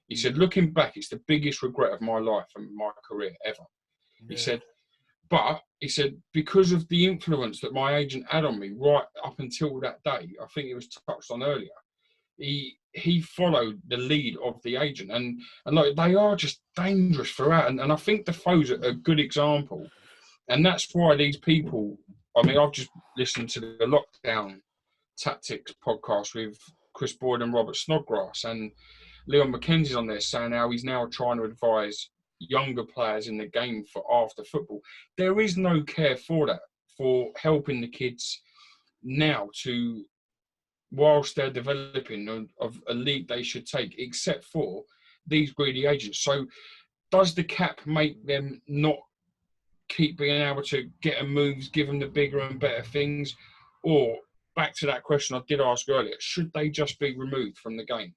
He said, looking back, it's the biggest regret of my life and my career ever. He said, but he said, because of the influence that my agent had on me right up until that day, I think it was touched on earlier, he followed the lead of the agent, and like, they are just dangerous throughout, and I think Defoe's a good example, and that's why these people, I mean, I've just listened to the Lockdown Tactics podcast with Chris Boyd and Robert Snodgrass, and Leon McKenzie's on there saying how he's now trying to advise younger players in the game for after football. There is no care for that, for helping the kids now to, whilst they're developing, of a league they should take, except for these greedy agents. So does the cap make them not keep being able to get them moves, give them the bigger and better things? Or, back to that question I did ask earlier, should they just be removed from the game?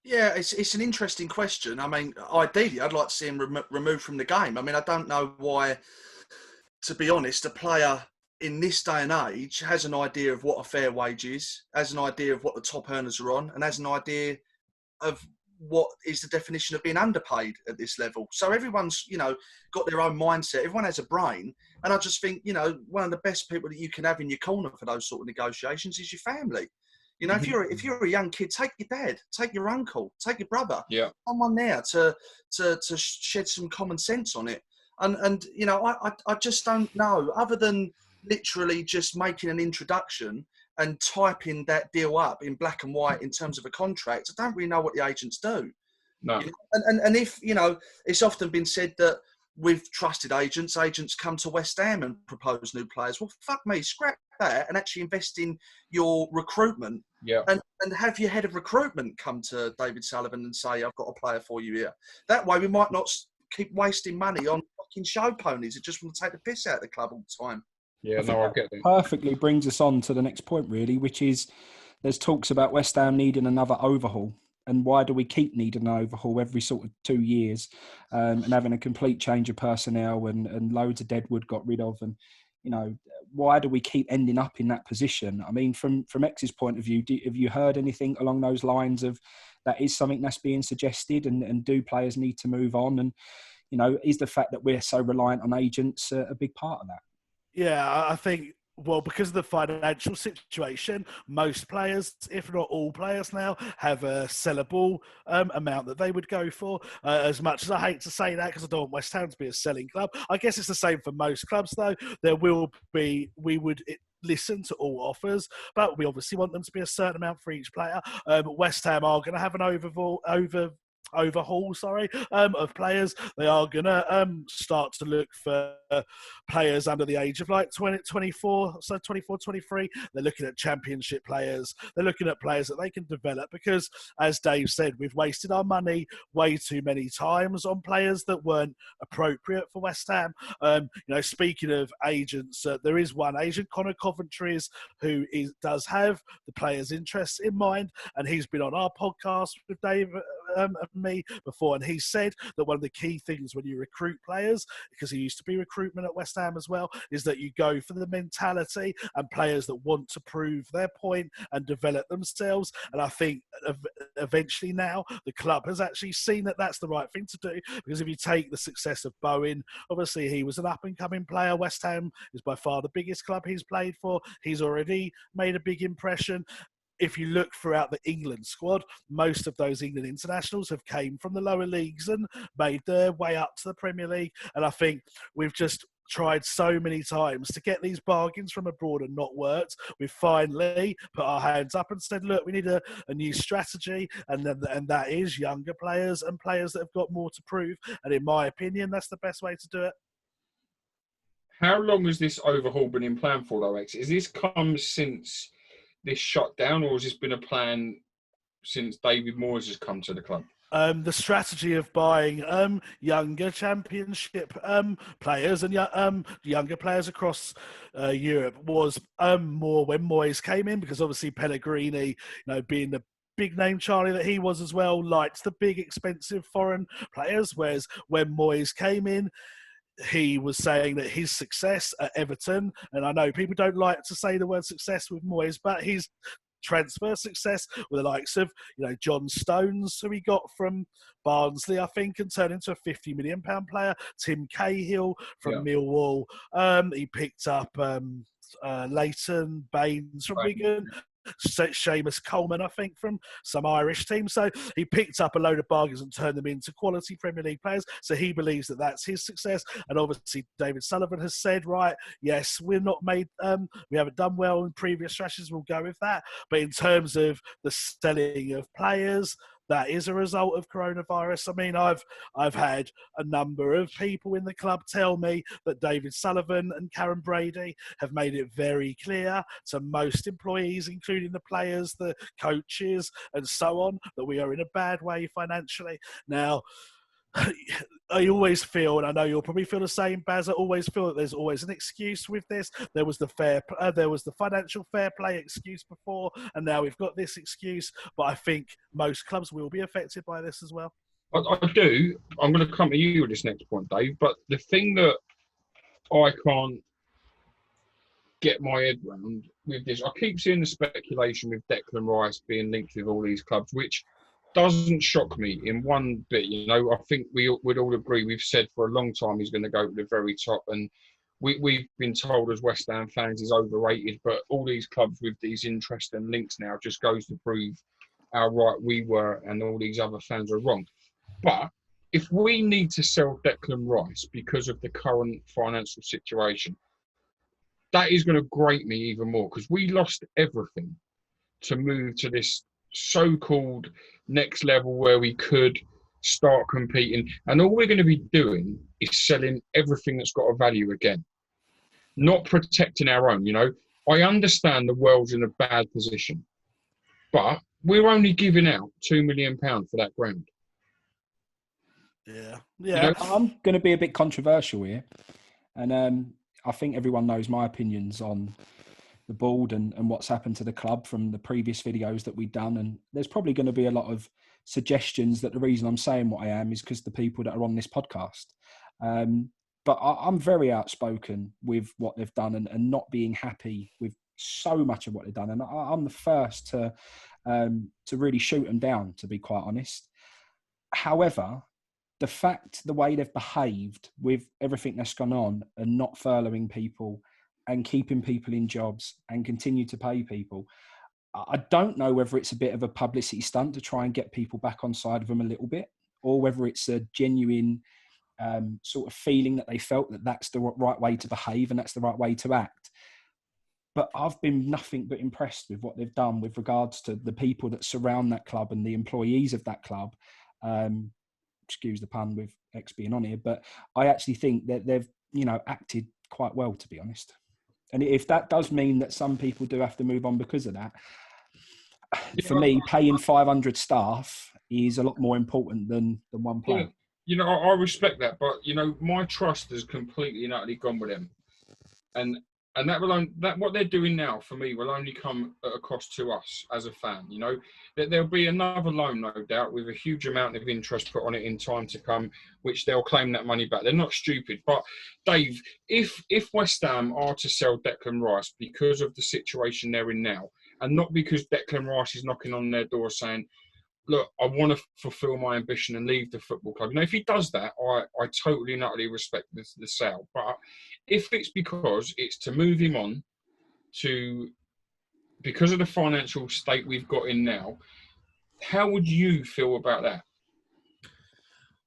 Yeah, it's an interesting question. I mean, ideally, I'd like to see him removed from the game. I mean, I don't know why, to be honest, a player in this day and age has an idea of what a fair wage is, has an idea of what the top earners are on, and has an idea of what is the definition of being underpaid at this level. So everyone's, got their own mindset. Everyone has a brain. And I just think, one of the best people that you can have in your corner for those sort of negotiations is your family. If you're a young kid, take your dad, take your uncle, take your brother, someone there to shed some common sense on it. And I just don't know, other than literally just making an introduction and typing that deal up in black and white in terms of a contract, I don't really know what the agents do. No. And if, it's often been said that with trusted agents come to West Ham and propose new players. Well, fuck me, scrap that and actually invest in your recruitment. Yeah. And have your head of recruitment come to David Sullivan and say, I've got a player for you here. That way we might not keep wasting money on fucking show ponies that just want to take the piss out of the club all the time. Yeah, no, I get that. Perfectly brings us on to the next point, really, which is there's talks about West Ham needing another overhaul. And why do we keep needing an overhaul every sort of 2 years and having a complete change of personnel and loads of deadwood got rid of? And, why do we keep ending up in that position? I mean, from X's point of view, have you heard anything along those lines of that is something that's being suggested and do players need to move on? And, is the fact that we're so reliant on agents a big part of that? Yeah, I think, well, because of the financial situation, most players, if not all players now, have a sellable amount that they would go for. As much as I hate to say that, because I don't want West Ham to be a selling club, I guess it's the same for most clubs, though. We would listen to all offers, but we obviously want them to be a certain amount for each player. West Ham are going to have an overhaul of players. They are going to start to look for players under the age of like 24, 23. They're looking at championship players. They're looking at players that they can develop because, as Dave said, we've wasted our money way too many times on players that weren't appropriate for West Ham. Speaking of agents, there is one agent, Connor Coventry's, who does have the players' interests in mind, and he's been on our podcast with Dave and me before, and he said that one of the key things when you recruit players, because he used to be recruitment at West Ham as well, is that you go for the mentality and players that want to prove their point and develop themselves. And I think eventually now the club has actually seen that that's the right thing to do, because if you take the success of Bowen, obviously he was an up-and-coming player. West Ham is by far the biggest club he's played for. He's already made a big impression. If you look throughout the England squad, most of those England internationals have came from the lower leagues and made their way up to the Premier League. And I think we've just tried so many times to get these bargains from abroad and not worked. We've finally put our hands up and said, look, we need a new strategy, and that is younger players and players that have got more to prove. And in my opinion, that's the best way to do it. How long has this overhaul been in plan for, though, X? Is this come since this shut down, or has this been a plan since David Moyes has come to the club? The strategy of buying younger championship players and younger players across Europe was more when Moyes came in, because obviously Pellegrini, being the big name Charlie that he was as well, liked the big expensive foreign players, whereas when Moyes came in, he was saying that his success at Everton, and I know people don't like to say the word success with Moyes, but he's transfer success with the likes of, John Stones, who he got from Barnsley, I think, and turned into a £50 million player. Tim Cahill from Millwall. He picked up Leighton Baines from Wigan. Seamus Coleman, I think, from some Irish team. So he picked up a load of bargains and turned them into quality Premier League players. So he believes that that's his success. And obviously, David Sullivan has said, right, yes, we haven't done well in previous strategies. We'll go with that. But in terms of the selling of players, that is a result of coronavirus. I mean, I've had a number of people in the club tell me that David Sullivan and Karen Brady have made it very clear to most employees, including the players, the coaches, and so on, that we are in a bad way financially. Now, I always feel, and I know you'll probably feel the same, Baz, I always feel that there's always an excuse with this. There was the financial fair play excuse before, and now we've got this excuse. But I think most clubs will be affected by this as well. I do. I'm going to come to you with this next point, Dave. But the thing that I can't get my head around with this, I keep seeing the speculation with Declan Rice being linked with all these clubs, which doesn't shock me in one bit. I think we would all agree, we've said for a long time he's going to go to the very top, and we've been told as West Ham fans he's overrated, but all these clubs with these interests and links now just goes to prove how right we were and all these other fans are wrong. But if we need to sell Declan Rice because of the current financial situation, that is going to grate me even more, because we lost everything to move to this so-called next level where we could start competing, and all we're going to be doing is selling everything that's got a value again, not protecting our own. I understand the world's in a bad position, but we're only giving out £2 million for that ground. Yeah. I'm going to be a bit controversial here, and I think everyone knows my opinions on the board and what's happened to the club from the previous videos that we've done. And there's probably going to be a lot of suggestions that the reason I'm saying what I am is because the people that are on this podcast. But I'm very outspoken with what they've done and not being happy with so much of what they've done. And I'm the first to really shoot them down, to be quite honest. However, the way they've behaved with everything that's gone on and not furloughing people and keeping people in jobs and continue to pay people, I don't know whether it's a bit of a publicity stunt to try and get people back on side of them a little bit, or whether it's a genuine sort of feeling that they felt that that's the right way to behave and that's the right way to act. But I've been nothing but impressed with what they've done with regards to the people that surround that club and the employees of that club. Excuse the pun with X being on here, but I actually think that they've, acted quite well, to be honest. And if that does mean that some people do have to move on because of that, for me, paying 500 staff is a lot more important than one player. I respect that, but my trust has completely and utterly gone with them, and that what they're doing now for me will only come at a cost to us as a fan. That there'll be another loan, no doubt, with a huge amount of interest put on it in time to come, which they'll claim that money back. They're not stupid. But Dave, if West Ham are to sell Declan Rice because of the situation they're in now, and not because Declan Rice is knocking on their door saying, look, I want to fulfil my ambition and leave the football club. If he does that, I totally and utterly respect the sale. But if it's because it's to move him on because of the financial state we've got in now, how would you feel about that?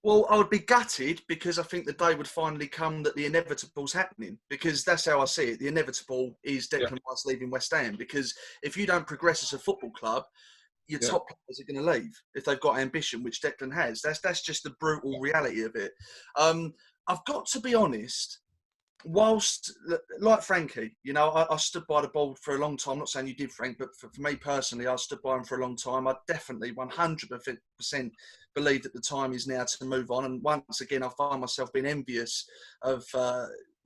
Well, I would be gutted, because I think the day would finally come that the inevitable's happening, because that's how I see it. The inevitable is Declan Rice leaving West Ham, because if you don't progress as a football club, your top players are going to leave if they've got ambition, which Declan has. That's just the brutal reality of it. I've got to be honest, whilst, like Frankie, I stood by the board for a long time. I'm not saying you did, Frank, but for me personally, I stood by him for a long time. I definitely 100% believe that the time is now to move on. And once again, I find myself being envious of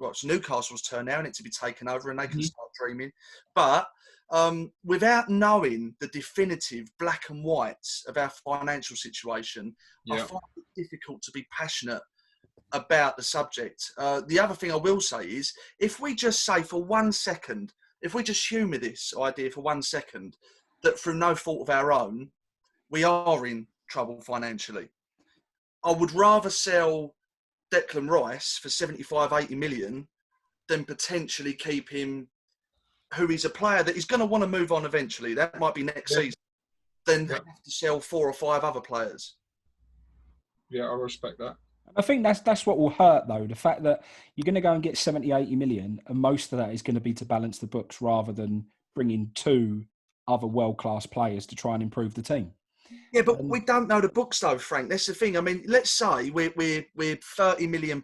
it's Newcastle's turn now, and it to be taken over, and they can start dreaming. But without knowing the definitive black and whites of our financial situation, I find it difficult to be passionate about the subject. The other thing I will say is, if we just say for 1 second, if we just humour this idea for 1 second, that through no fault of our own, we are in trouble financially. I would rather sell Declan Rice for 75, 80 million than potentially keep him, who is a player that is going to want to move on eventually. That might be next season. Then have to sell 4 or 5 other players. Yeah, I respect that. I think that's what will hurt, though. The fact that you're going to go and get 70, 80 million, and most of that is going to be to balance the books rather than bring in 2 other world-class players to try and improve the team. Yeah, but we don't know the books, though, Frank. That's the thing. I mean, let's say we're £30 million,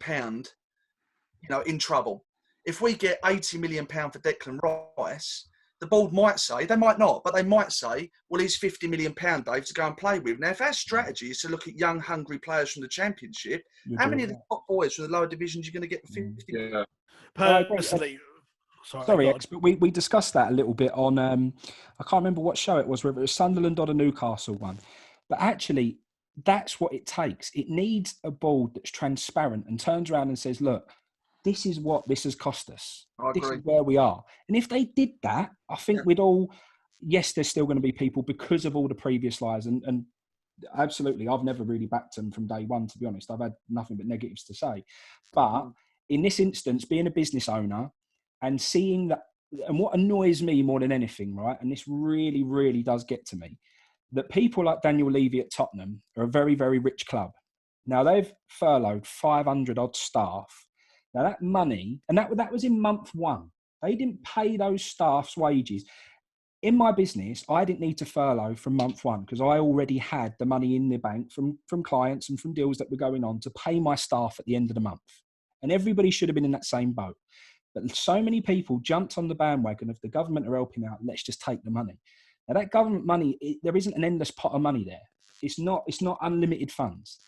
in trouble. If we get £80 million for Declan Rice, the board might say, they might not, but they might say, well, he's £50 million, Dave, to go and play with. Now, if our strategy is to look at young, hungry players from the Championship, how many of the top boys from the lower divisions are you going to get for 50 million? Personally, sorry, X, but we discussed that a little bit on, I can't remember what show it was, whether it was Sunderland or the Newcastle one. But actually, that's what it takes. It needs a board that's transparent and turns around and says, look, this is what this has cost us. This is where we are. And if they did that, I think we'd all, yes, there's still going to be people because of all the previous lies. And absolutely, I've never really backed them from day one, to be honest. I've had nothing but negatives to say. But in this instance, being a business owner and seeing that, and what annoys me more than anything, right, and this really, really does get to me, that people like Daniel Levy at Tottenham are a very, very rich club. Now, they've furloughed 500 odd staff. Now, that money, and that was in month 1. They didn't pay those staff's wages. In my business, I didn't need to furlough from month 1 because I already had the money in the bank from clients and from deals that were going on to pay my staff at the end of the month. And everybody should have been in that same boat. But so many people jumped on the bandwagon of the government are helping out, let's just take the money. Now, that government money, there isn't an endless pot of money there. It's not unlimited funds.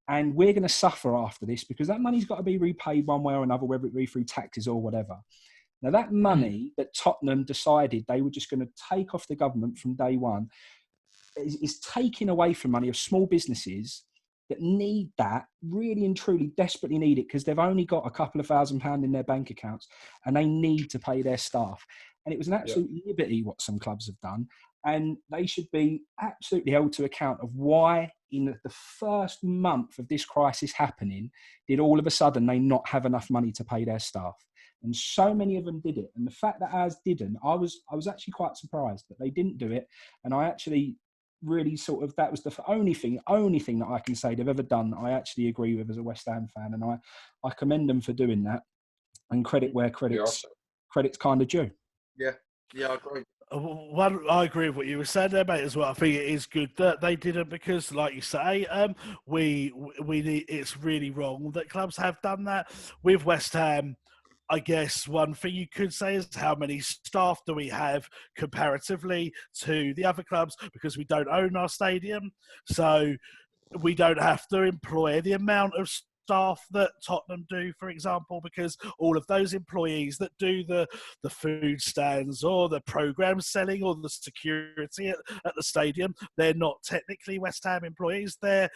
And we're going to suffer after this because that money's got to be repaid one way or another, whether it be through taxes or whatever. Now, that money that Tottenham decided they were just going to take off the government from day one is taking away from money of small businesses that need that, really and truly desperately need it because they've only got a couple of £1,000 in their bank accounts and they need to pay their staff. And it was an absolute liberty what some clubs have done. And they should be absolutely held to account of why in the first month of this crisis happening, did all of a sudden they not have enough money to pay their staff. And so many of them did it. And the fact that ours didn't, I was actually quite surprised that they didn't do it. And I actually really that was the only thing that I can say they've ever done that I actually agree with as a West Ham fan. And I commend them for doing that and credit where credit's kind of due. Yeah, I agree. I agree with what you were saying there, mate, as well. I think it is good that they didn't because, like you say, we need, it's really wrong that clubs have done that. With West Ham, I guess one thing you could say is how many staff do we have comparatively to the other clubs because we don't own our stadium. So we don't have to employ the amount of staff that Tottenham do, for example, because all of those employees that do the food stands or the programme selling or the security at the stadium, they're not technically West Ham employees. They're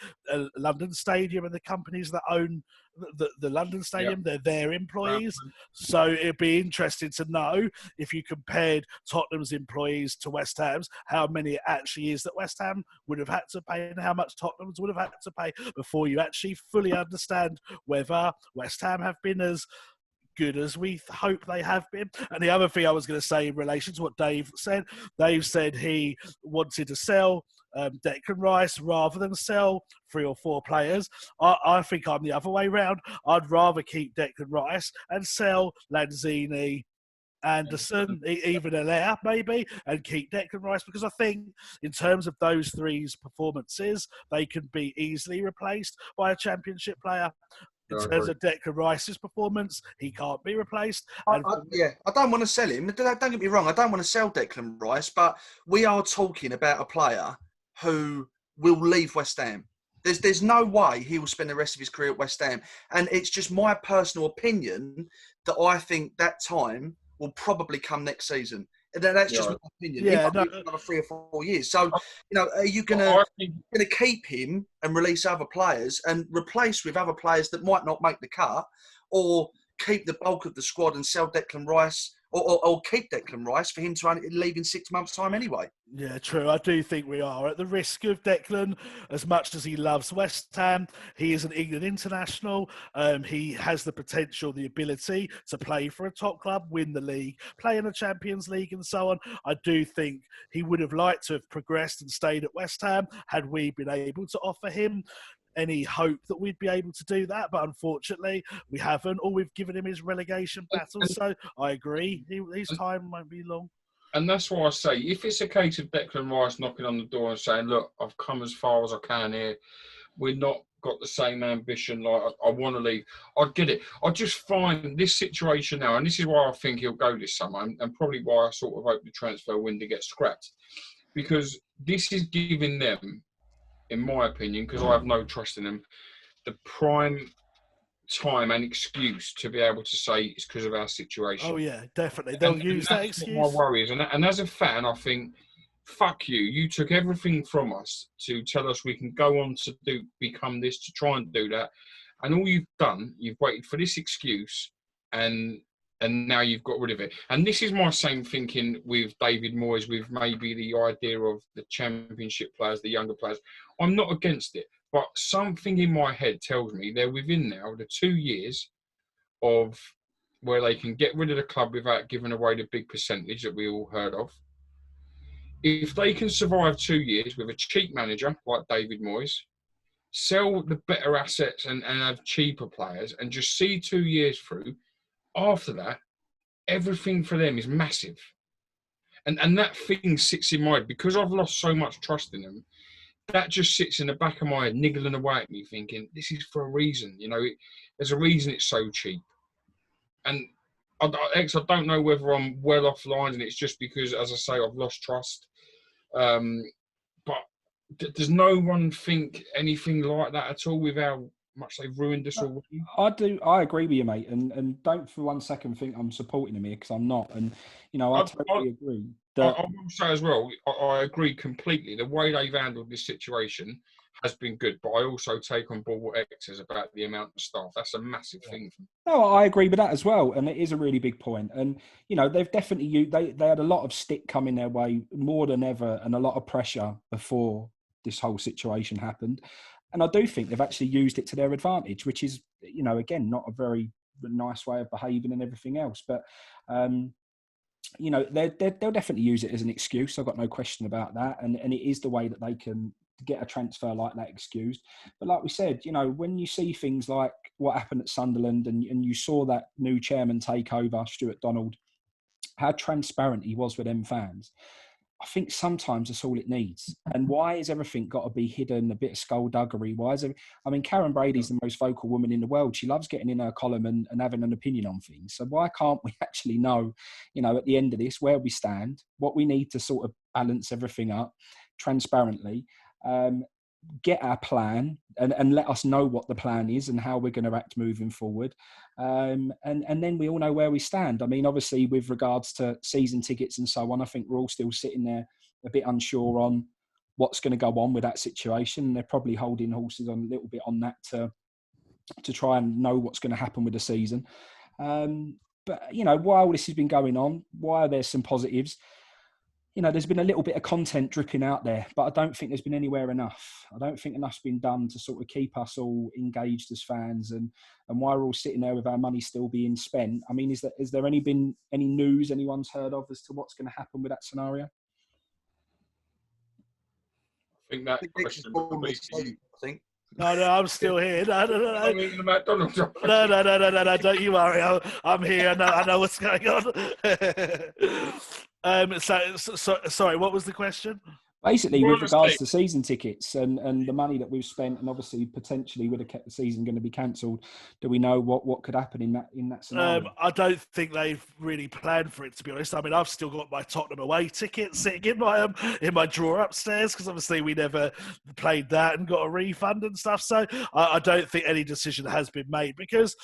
London Stadium and the companies that own the London Stadium, they're their employees. So it'd be interesting to know if you compared Tottenham's employees to West Ham's, how many it actually is that West Ham would have had to pay and how much Tottenham's would have had to pay before you actually fully understand whether West Ham have been as good as we hope they have been. And the other thing I was going to say in relation to what Dave said he wanted to sell Declan Rice rather than sell 3 or 4 players. I think I'm the other way round. I'd rather keep Declan Rice and sell Lanzini, Anderson, even Allaire maybe, and keep Declan Rice because I think in terms of those 3's performances, they can be easily replaced by a championship player. In terms of Declan Rice's performance, he can't be replaced. I don't want to sell him. Don't get me wrong. I don't want to sell Declan Rice, but we are talking about a player who will leave West Ham. There's no way he will spend the rest of his career at West Ham. And it's just my personal opinion that I think that time will probably come next season. And that's just my opinion. Yeah, another 3 or 4 years. So, are you going to keep him and release other players and replace with other players that might not make the cut, or keep the bulk of the squad and sell Declan Rice or keep Declan Rice for him to leave in 6 months' time anyway. Yeah, true. I do think we are at the risk of Declan. As much as he loves West Ham, he is an England international. He has the potential, the ability to play for a top club, win the league, play in the Champions League and so on. I do think he would have liked to have progressed and stayed at West Ham had we been able to offer him any hope that we'd be able to do that, but unfortunately we haven't. All we've given him is relegation battles, so I agree, his time won't be long. And that's why I say, if it's a case of Declan Rice knocking on the door and saying, look, I've come as far as I can here, we're not got the same ambition, like I want to leave, I'd get it. I just find this situation now, and this is why I think he'll go this summer, and probably why I sort of hope the transfer window gets scrapped, because this is giving them, in my opinion, because I have no trust in them, the prime time and excuse to be able to say it's because of our situation. Oh yeah, definitely. They'll use that excuse. My worry is, and as a fan, I think, fuck you. You took everything from us to tell us we can go on to become this, to try and do that, and all you've done, you've waited for this excuse, and now you've got rid of it. And this is my same thinking with David Moyes, with maybe the idea of the Championship players, the younger players. I'm not against it, but something in my head tells me they're within now the 2 years of where they can get rid of the club without giving away the big percentage that we all heard of. If they can survive 2 years with a cheap manager like David Moyes, sell the better assets and have cheaper players, and just see 2 years through, after that, everything for them is massive. And that thing sits in my head, because I've lost so much trust in them. That just sits in the back of my head, niggling away at me, thinking, this is for a reason. You know, there's a reason it's so cheap. And I don't know whether I'm well off lines, and it's just because, as I say, I've lost trust. But does no one think anything like that at all, with how much they've ruined us already? I do. I agree with you, mate. And don't for one second think I'm supporting him here, because I'm not. And, you know, I totally agree. I will say as well, I agree completely. The way they've handled this situation has been good, but I also take on board what X says about the amount of staff. That's a massive thing. No, I agree with that as well, and it is a really big point. And you know, they've definitely they had a lot of stick coming their way more than ever, and a lot of pressure before this whole situation happened. And I do think they've actually used it to their advantage, which is, you know, again, not a very nice way of behaving and everything else, but. You know, they'll definitely use it as an excuse. I've got no question about that. And it is the way that they can get a transfer like that excused. But like we said, you know, when you see things like what happened at Sunderland, and you saw that new chairman take over, Stuart Donald, how transparent he was with them fans, I think sometimes that's all it needs. And why has everything got to be hidden, a bit of skullduggery? Why is it? I mean, Karen Brady's the most vocal woman in the world. She loves getting in her column and having an opinion on things. So why can't we actually know, you know, at the end of this, where we stand, what we need to sort of balance everything up transparently, get our plan and let us know what the plan is and how we're going to act moving forward. And then we all know where we stand. I mean, obviously, with regards to season tickets and so on, I think we're all still sitting there a bit unsure on what's going to go on with that situation. They're probably holding horses on a little bit on that to try and know what's going to happen with the season. But, you know, while this has been going on, while there's some positives, you know, there's been a little bit of content dripping out there, but I don't think there's been anywhere enough. I don't think enough's been done to sort of keep us all engaged as fans, and while we're all sitting there with our money still being spent. I mean, is there been any news anyone's heard of as to what's going to happen with that scenario? I think that question would be to you. I think. No, I'm still here. No. I mean, the McDonald's. No, don't you worry. I'm here. I know what's going on. Sorry, what was the question? Basically, with regards to season tickets and the money that we've spent, and obviously potentially would have kept the season going to be cancelled, do we know what could happen in that scenario? I don't think they've really planned for it, to be honest. I mean, I've still got my Tottenham away ticket sitting in my drawer upstairs, because obviously we never played that and got a refund and stuff. So I don't think any decision has been made, because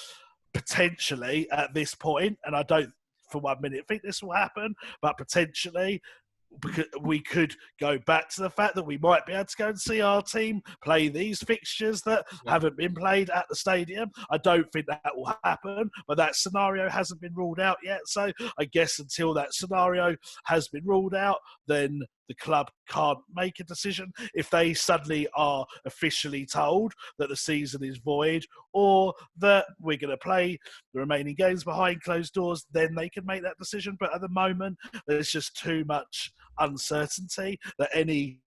potentially at this point, and I don't for 1 minute think this will happen, but potentially because we could go back to the fact that we might be able to go and see our team play these fixtures that haven't been played at the stadium. I don't think that will happen, but that scenario hasn't been ruled out yet. So I guess until that scenario has been ruled out, then the club can't make a decision. If they suddenly are officially told that the season is void or that we're going to play the remaining games behind closed doors, then they can make that decision. But at the moment, there's just too much uncertainty that any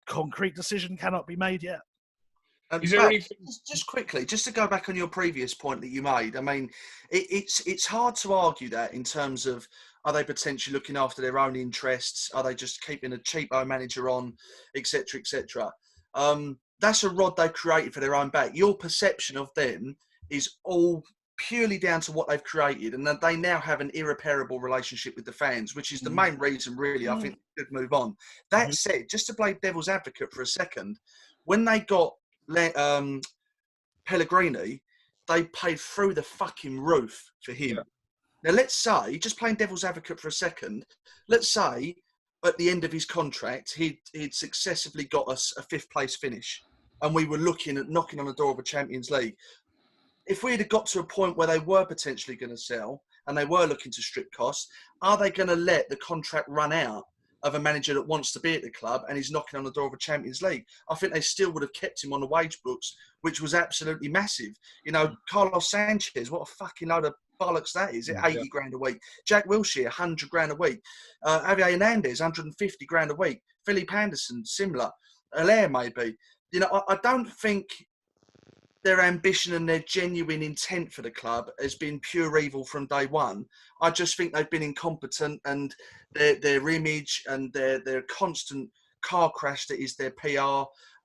concrete decision cannot be made yet. Is there anything... Just quickly, just to go back on your previous point that you made, I mean, it's hard to argue that in terms of, are they potentially looking after their own interests? Are they just keeping a cheapo manager on, etc., etc.? That's a rod they've created for their own back. Your perception of them is all purely down to what they've created, and that they now have an irreparable relationship with the fans, which is the main reason, really, I think they should move on. That said, just to play devil's advocate for a second, when they got Pellegrini, they paid through the fucking roof for him. Yeah. Now, let's say, just playing devil's advocate for a second, let's say at the end of his contract, he'd successively got us a fifth place finish, and we were looking at knocking on the door of a Champions League. If we had got to a point where they were potentially going to sell and they were looking to strip costs, are they going to let the contract run out of a manager that wants to be at the club and is knocking on the door of a Champions League? I think they still would have kept him on the wage books, which was absolutely massive. You know, Carlos Sanchez, what a fucking load of bollocks that is, at 80 grand a week. Jack Wilshere, 100 grand a week. Javier Hernandez, 150 grand a week. Philippe Anderson, similar. Allaire, maybe. You know, I don't think their ambition and their genuine intent for the club has been pure evil from day one. I just think they've been incompetent, and their image and their constant car crash that is their PR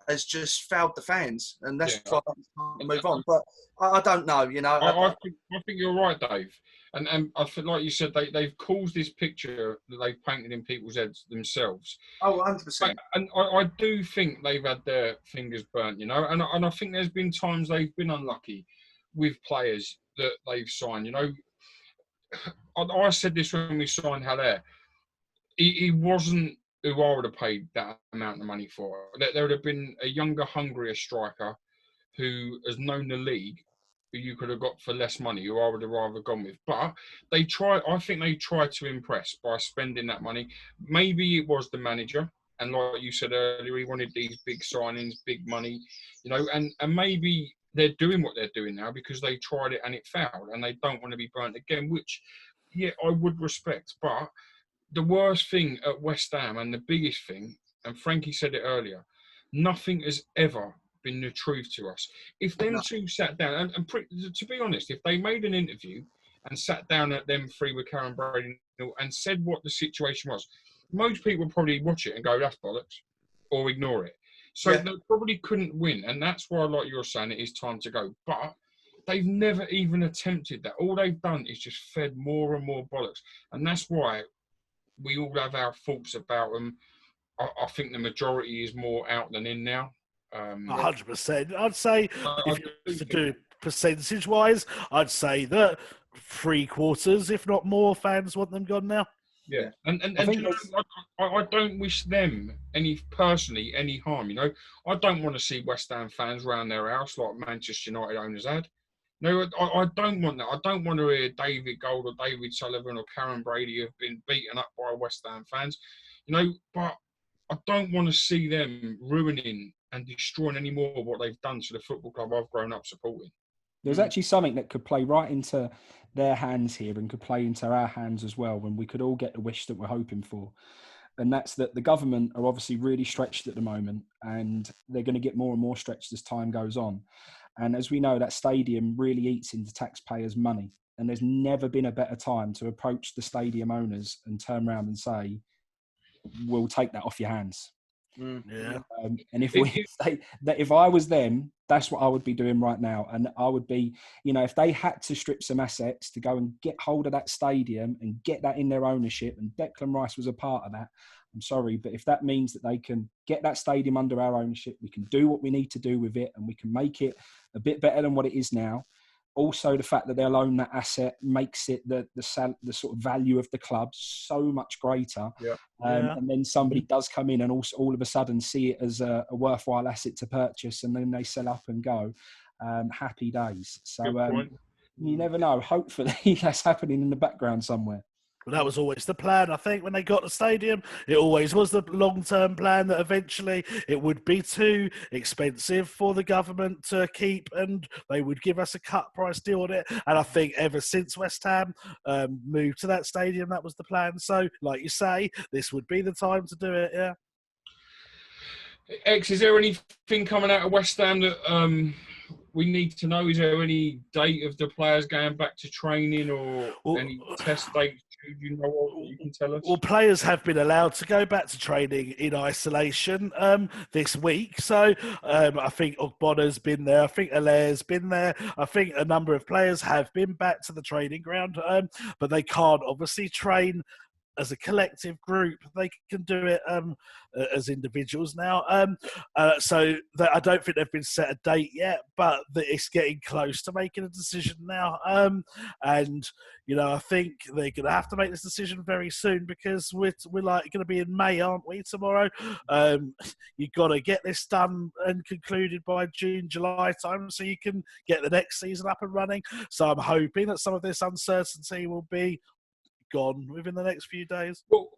has just failed the fans, and that's why I'm to move on. But I don't know, you know. I think you're right, Dave. And I feel like you said they've caused this picture that they've painted in people's heads themselves. Oh, 100%. And I do think they've had their fingers burnt, you know. And I think there's been times they've been unlucky with players that they've signed. You know, I said this when we signed Haller. He wasn't who I would have paid that amount of money for. There would have been a younger, hungrier striker who has known the league, who you could have got for less money, who I would have rather gone with. But I think they tried to impress by spending that money. Maybe it was the manager, and like you said earlier, he wanted these big signings, big money, you know, and maybe they're doing what they're doing now because they tried it and it failed, and they don't want to be burnt again, which, yeah, I would respect. But the worst thing at West Ham, and the biggest thing, and Frankie said it earlier, nothing has ever been the truth to us. If them two sat down, and to be honest, if they made an interview and sat down at them three with Karen Brady and said what the situation was, most people would probably watch it and go, that's bollocks, or ignore it. So they probably couldn't win, and that's why, like you're saying, it is time to go. But they've never even attempted that. All they've done is just fed more and more bollocks, and that's why we all have our thoughts about them. I think the majority is more out than in now. 100%. I'd say, if you were to do percentage-wise, I'd say that 3/4, if not more, fans want them gone now. Yeah, and you know, I don't wish them any harm. You know, I don't want to see West Ham fans round their house like Manchester United owners had. No, I don't want that. I don't want to hear David Gold or David Sullivan or Karen Brady have been beaten up by West Ham fans. You know, but I don't want to see them ruining and destroying any more of what they've done to the football club I've grown up supporting. There's actually something that could play right into their hands here and could play into our hands as well, when we could all get the wish that we're hoping for. And that's that the government are obviously really stretched at the moment, and they're going to get more and more stretched as time goes on. And as we know, that stadium really eats into taxpayers' money. And there's never been a better time to approach the stadium owners and turn around and say, we'll take that off your hands. Yeah. And if I was them, that's what I would be doing right now. And I would be, you know, if they had to strip some assets to go and get hold of that stadium and get that in their ownership, and Declan Rice was a part of that, I'm sorry, but if that means that they can get that stadium under our ownership, we can do what we need to do with it, and we can make it a bit better than what it is now, Also, the fact that they'll own that asset makes it the sort of value of the club so much greater. Yeah. And then somebody does come in and also all of a sudden see it as a worthwhile asset to purchase, and then they sell up and go. Happy days. So you never know. Hopefully, that's happening in the background somewhere. Well, that was always the plan. I think when they got the stadium, it always was the long-term plan that eventually it would be too expensive for the government to keep, and they would give us a cut price deal on it. And I think ever since West Ham moved to that stadium, that was the plan. So, like you say, this would be the time to do it. Yeah. Is there anything coming out of West Ham that we need to know? Is there any date of the players going back to training, or any test dates you know of that you can tell us? Well, players have been allowed to go back to training in isolation this week. So I think Ogbona's been there. I think Alaire's been there. I think a number of players have been back to the training ground, but they can't obviously train as a collective group. They can do it as individuals now. So I don't think they've been set a date yet, but it's getting close to making a decision now. And, you know, I think they're going to have to make this decision very soon, because we're like going to be in May, aren't we, tomorrow? You've got to get this done and concluded by June, July time, so you can get the next season up and running. So I'm hoping that some of this uncertainty will be gone within the next few days. What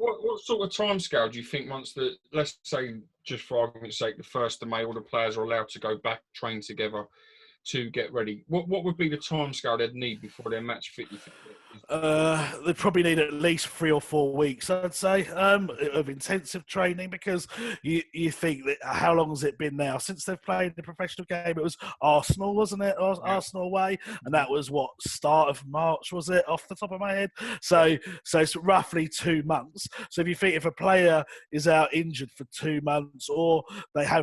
sort of timescale do you think, once let's say, just for argument's sake, the 1st of May, all the players are allowed to go back, train together to get ready? What would be the timescale they'd need before they're match fit, you think? They'd probably need at least 3 or 4 weeks, I'd say, of intensive training, because you think that how long has it been now since they've played the professional game? It was Arsenal, wasn't it? Arsenal away, and that was start of March, was it, off the top of my head? So it's roughly 2 months. So if you think if a player is out injured for 2 months, or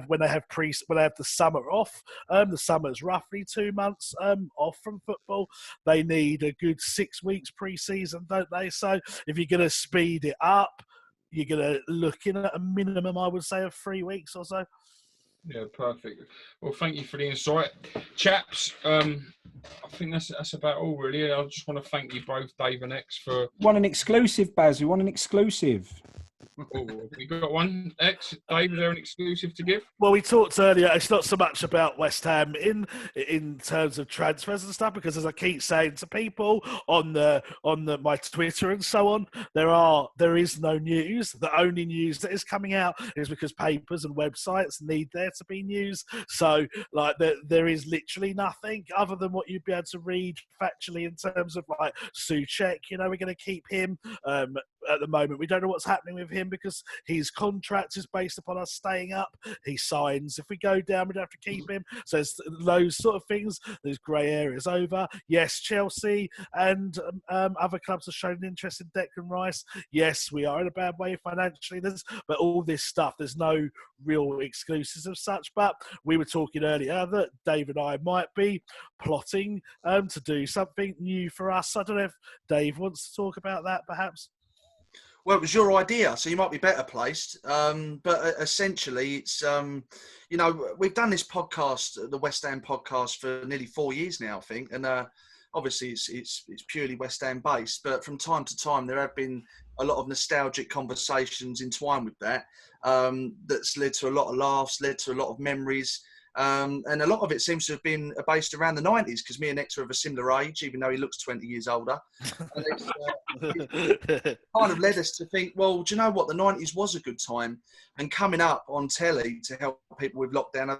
when they have the summer off, the summer's roughly 2 months off from football, they need a good 6 weeks pre-season, don't they? So if you're going to speed it up, you're going to look in at a minimum, I would say, of 3 weeks or so. Yeah, perfect. Well, thank you for the insight, chaps. I think that's about all, really. I just want to thank you both, Dave and X, for... Want an exclusive, Baz? We want an exclusive. Oh, we got one. X, Dave, is there an exclusive to give? Well, we talked earlier, it's not so much about West Ham in terms of transfers and stuff, because as I keep saying to people on my Twitter and so on, there is no news. The only news that is coming out is because papers and websites need there to be news. So, like, there is literally nothing other than what you'd be able to read factually in terms of, like, Souček. You know, we're going to keep him. At the moment, we don't know what's happening with him, because his contract is based upon us staying up. He signs. If we go down, we don't have to keep him. So it's those sort of things. There's grey areas over. Yes, Chelsea and other clubs have shown interest in Declan Rice. Yes, we are in a bad way financially. But all this stuff, there's no real exclusives of such. But we were talking earlier that Dave and I might be plotting to do something new for us. I don't know if Dave wants to talk about that, perhaps. Well, it was your idea, so you might be better placed. But essentially, it's, you know, we've done this podcast, the West Ham podcast, for nearly 4 years now, I think. And obviously, it's purely West Ham based. But from time to time, there have been a lot of nostalgic conversations entwined with that. That's led to a lot of laughs, led to a lot of memories. And a lot of it seems to have been based around the 90s, because me and X are of a similar age, even though he looks 20 years older. And it kind of led us to think, well, do you know what? The 90s was a good time. And coming up on telly to help people with lockdown,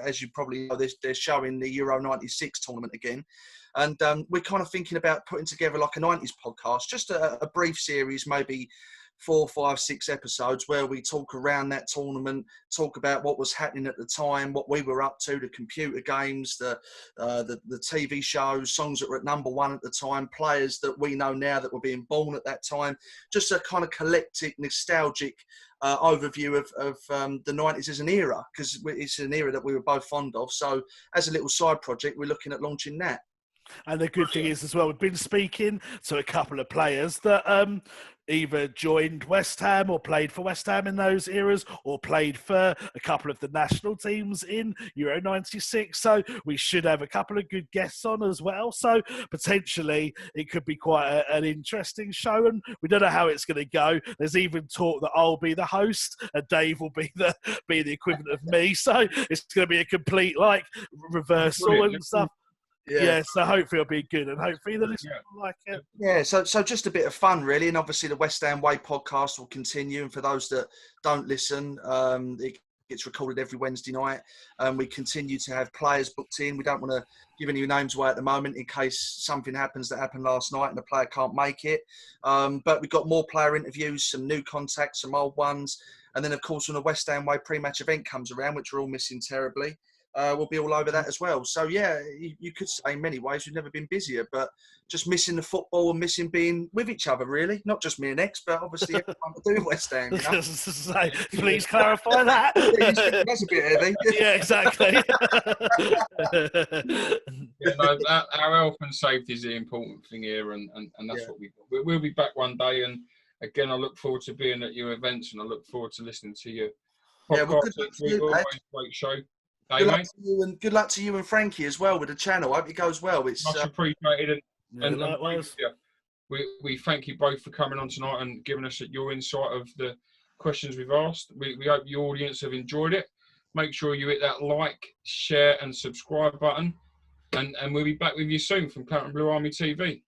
as you probably know, they're showing the Euro 96 tournament again. And we're kind of thinking about putting together like a 90s podcast, just a brief series, maybe 4, 5, 6 episodes, where we talk around that tournament, talk about what was happening at the time, what we were up to, the computer games, the TV shows, songs that were at number 1 at the time, players that we know now that were being born at that time. Just a kind of collective, nostalgic overview of the 90s as an era, because it's an era that we were both fond of. So as a little side project, we're looking at launching that. And the good thing is as well, we've been speaking to a couple of players that either joined West Ham or played for West Ham in those eras, or played for a couple of the national teams in Euro 96. So we should have a couple of good guests on as well. So potentially it could be quite an interesting show, and we don't know how it's going to go. There's even talk that I'll be the host and Dave will be the equivalent of me. So it's going to be a complete reversal and stuff. Yeah, so hopefully it'll be good, and hopefully the listeners will like it. Yeah, so just a bit of fun, really, and obviously the West Ham Way podcast will continue. And for those that don't listen, it gets recorded every Wednesday night. We continue to have players booked in. We don't want to give any names away at the moment in case something happens that happened last night and the player can't make it. But we've got more player interviews, some new contacts, some old ones, and then of course when the West Ham Way pre-match event comes around, which we're all missing terribly. We'll be all over that as well. So, yeah, you could say in many ways we've never been busier, but just missing the football and missing being with each other, really. Not just me and X, but obviously everyone to do with West Ham, you know? So, please clarify that. That's a bit heavy. Yeah, exactly. Our health and safety is the important thing here, and that's what we'll be back one day. And, again, I look forward to being at your events, and I look forward to listening to you. Yeah, well, Always a great show. Good luck to you and Frankie as well with the channel. I hope it goes well. It's much appreciated, and likewise. We thank you both for coming on tonight and giving us your insight of the questions we've asked. We hope the audience have enjoyed it. Make sure you hit that like, share, and subscribe button, and we'll be back with you soon from Claret and Blue Army TV.